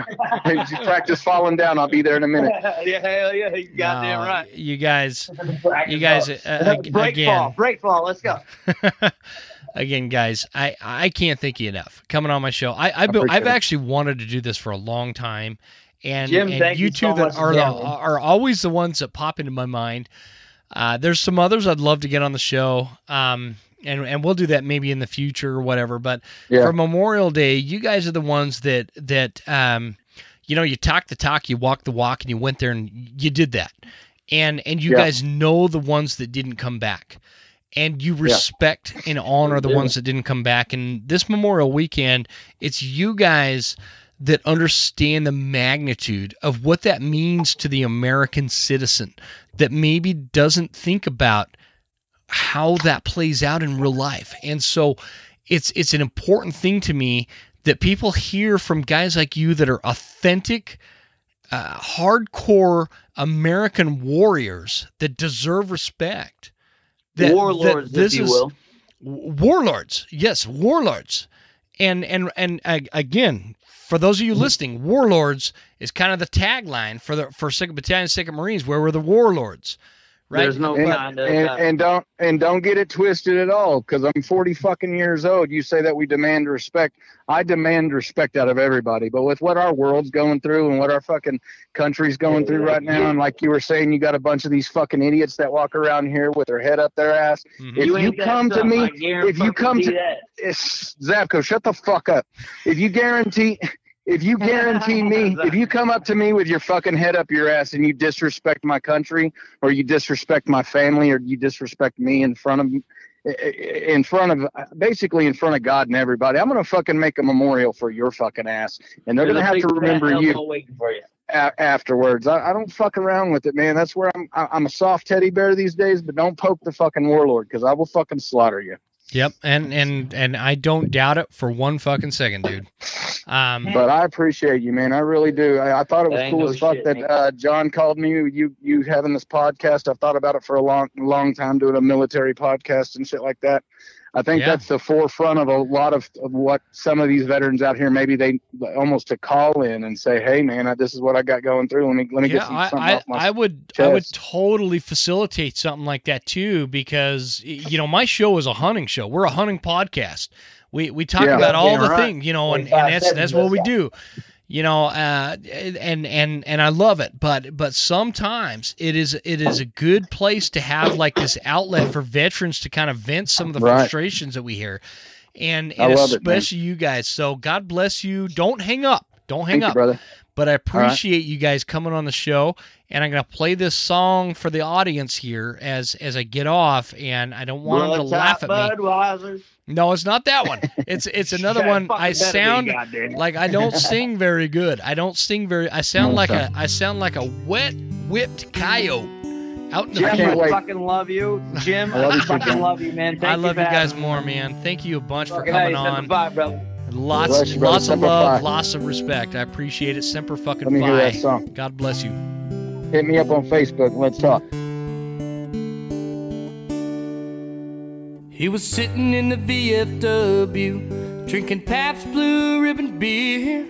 You practice falling down. I'll be there in a minute. Yeah, hell yeah, you goddamn right. You guys, break fall. Let's go. Again, guys, I can't thank you enough coming on my show. I've actually wanted to do this for a long time, and Jim, and you two that are always the ones that pop into my mind. There's some others I'd love to get on the show, and we'll do that maybe in the future or whatever. But for Memorial Day, you guys are the ones that you talk the talk, you walk the walk, and you went there and you did that, and you guys know the ones that didn't come back. And you respect and honor the ones that didn't come back. And this Memorial Weekend, it's you guys that understand the magnitude of what that means to the American citizen that maybe doesn't think about how that plays out in real life. And so it's an important thing to me that people hear from guys like you that are authentic, hardcore American warriors that deserve respect. Warlords, if you will. Warlords, yes, warlords. And again, for those of you listening, warlords is kind of the tagline for 2nd Battalion, 2nd Marines, where we're the warlords. Right? There's no and don't get it twisted at all, because I'm 40 fucking years old. You say that we demand respect. I demand respect out of everybody. But with what our world's going through and what our fucking country's going through right now, and like you were saying, you got a bunch of these fucking idiots that walk around here with their head up their ass. Mm-hmm. If you come to me, Zabko, shut the fuck up. If you guarantee me, if you come up to me with your fucking head up your ass and you disrespect my country, or you disrespect my family, or you disrespect me in front of God and everybody, I'm going to fucking make a memorial for your fucking ass. And they're going to have to remember you afterwards. I don't fuck around with it, man. That's where I'm a soft teddy bear these days, but don't poke the fucking warlord, because I will fucking slaughter you. Yep, and I don't doubt it for one fucking second, dude. But I appreciate you, man. I really do. I thought it was cool as fuck that John called me. You having this podcast. I've thought about it for a long time, doing a military podcast and shit like that. I think that's the forefront of a lot of what some of these veterans out here, maybe they almost to call in and say, hey, man, this is what I got going through. Let me get something off my I would totally facilitate something like that too, because, my show is a hunting show. We're a hunting podcast. We talk about all the things, and that's what we do. And I love it, but sometimes it is a good place to have like this outlet for veterans to kind of vent some of the frustrations that we hear, and especially you guys. So God bless you. Don't hang up. Thank you, brother. But I appreciate you guys coming on the show, and I'm gonna play this song for the audience here as I get off, and I don't want them to laugh at me. No, it's not that one. It's another one. I sound like I don't sing very good. I sound like a wet whipped coyote out in the field. I fucking love you, Jim. I fucking love you, man. I love you guys more, man. Thank you a bunch for coming on. Semper Fi, bro. Lots of love, lots of respect. I appreciate it. Semper fucking Fi. Let me hear that song. God bless you. Hit me up on Facebook and let's talk. He was sitting in the VFW, drinking Pabst Blue Ribbon beer.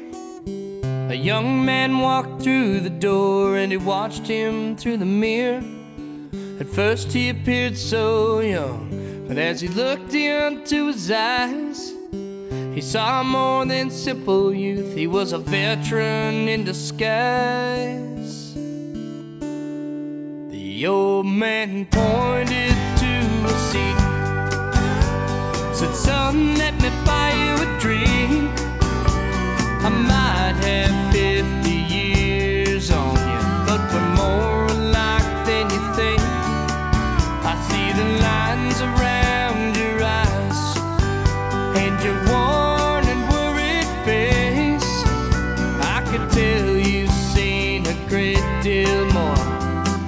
A young man walked through the door and he watched him through the mirror. At first he appeared so young, but as he looked into his eyes, he saw more than simple youth. He was a veteran in disguise. The old man pointed to a seat, said, son, let me buy you a drink. I might have 50 years on you, but we're more alike than you think. great deal more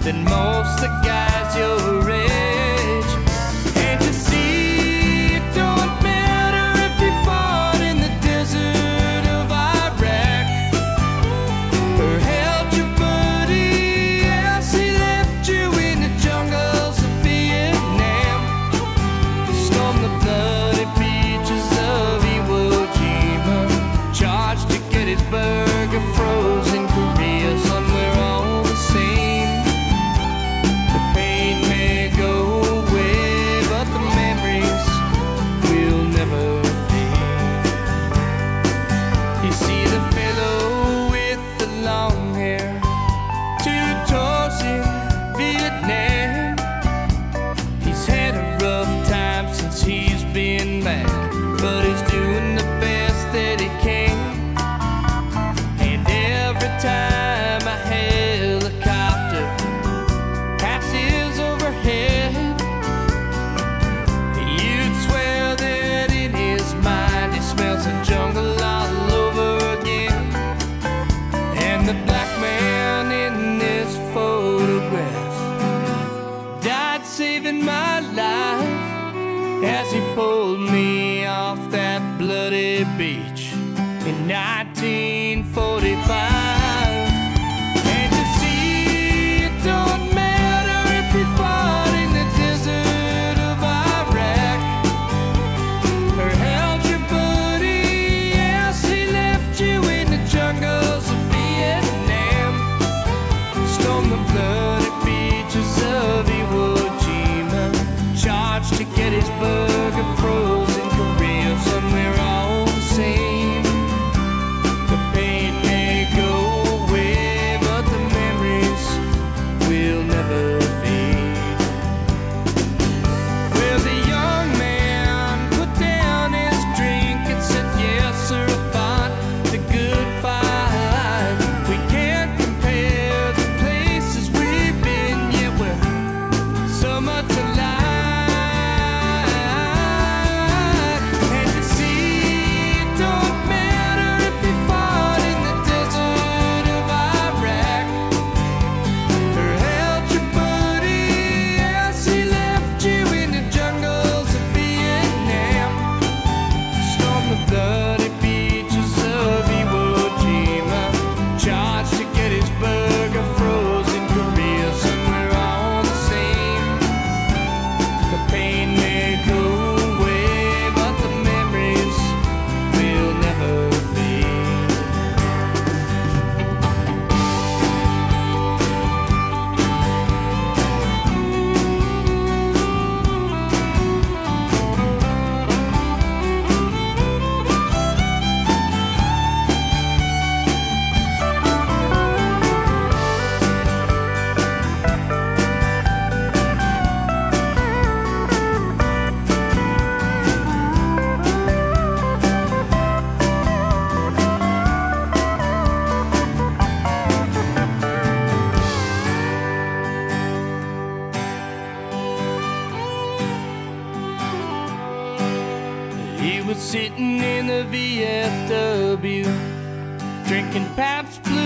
than most the guys your age. And you see, it don't matter if you fought in the desert of Iraq or held your buddy as he left you in the jungles of Vietnam. Storm the bloody beaches of Iwo Jima, charged to get his burger frozen. Korea, son, we're all the same. The pain may go away, but the memories will never fade. You see the fellow with the long hair, 2 tours in Vietnam. He's had a rough time since he's been back, but he's doing the best that he can. And every time a helicopter passes overhead, you'd swear that in his mind he smells the jungle all over again. And the black man in this photograph died saving my life as he pulled me off that bloody beach in 1945. And you see, it don't matter if you fought in the desert of Iraq or held your buddy as he left you in the jungles of Vietnam. Storm the bloody beaches of Iwo Jima, charged to get his burger frozen. Korea, son, we're all the same. The pain may go away, but the memories will never fade. Well, the young man put down his drink and said, yes, sir, I fought the good fight. We can't compare the places we've been, yet we're so much alike. And you see, it don't matter if you fought in the desert of Iraq or held your buddy as he left you in the jungles of Vietnam. Storm the bloody beaches of Iwo Jima, charged to get his burger frozen. Korea, son, we're all the same. The pain may go away, but the memories will never fade. He was sitting in the VFW, drinking Pabst Blue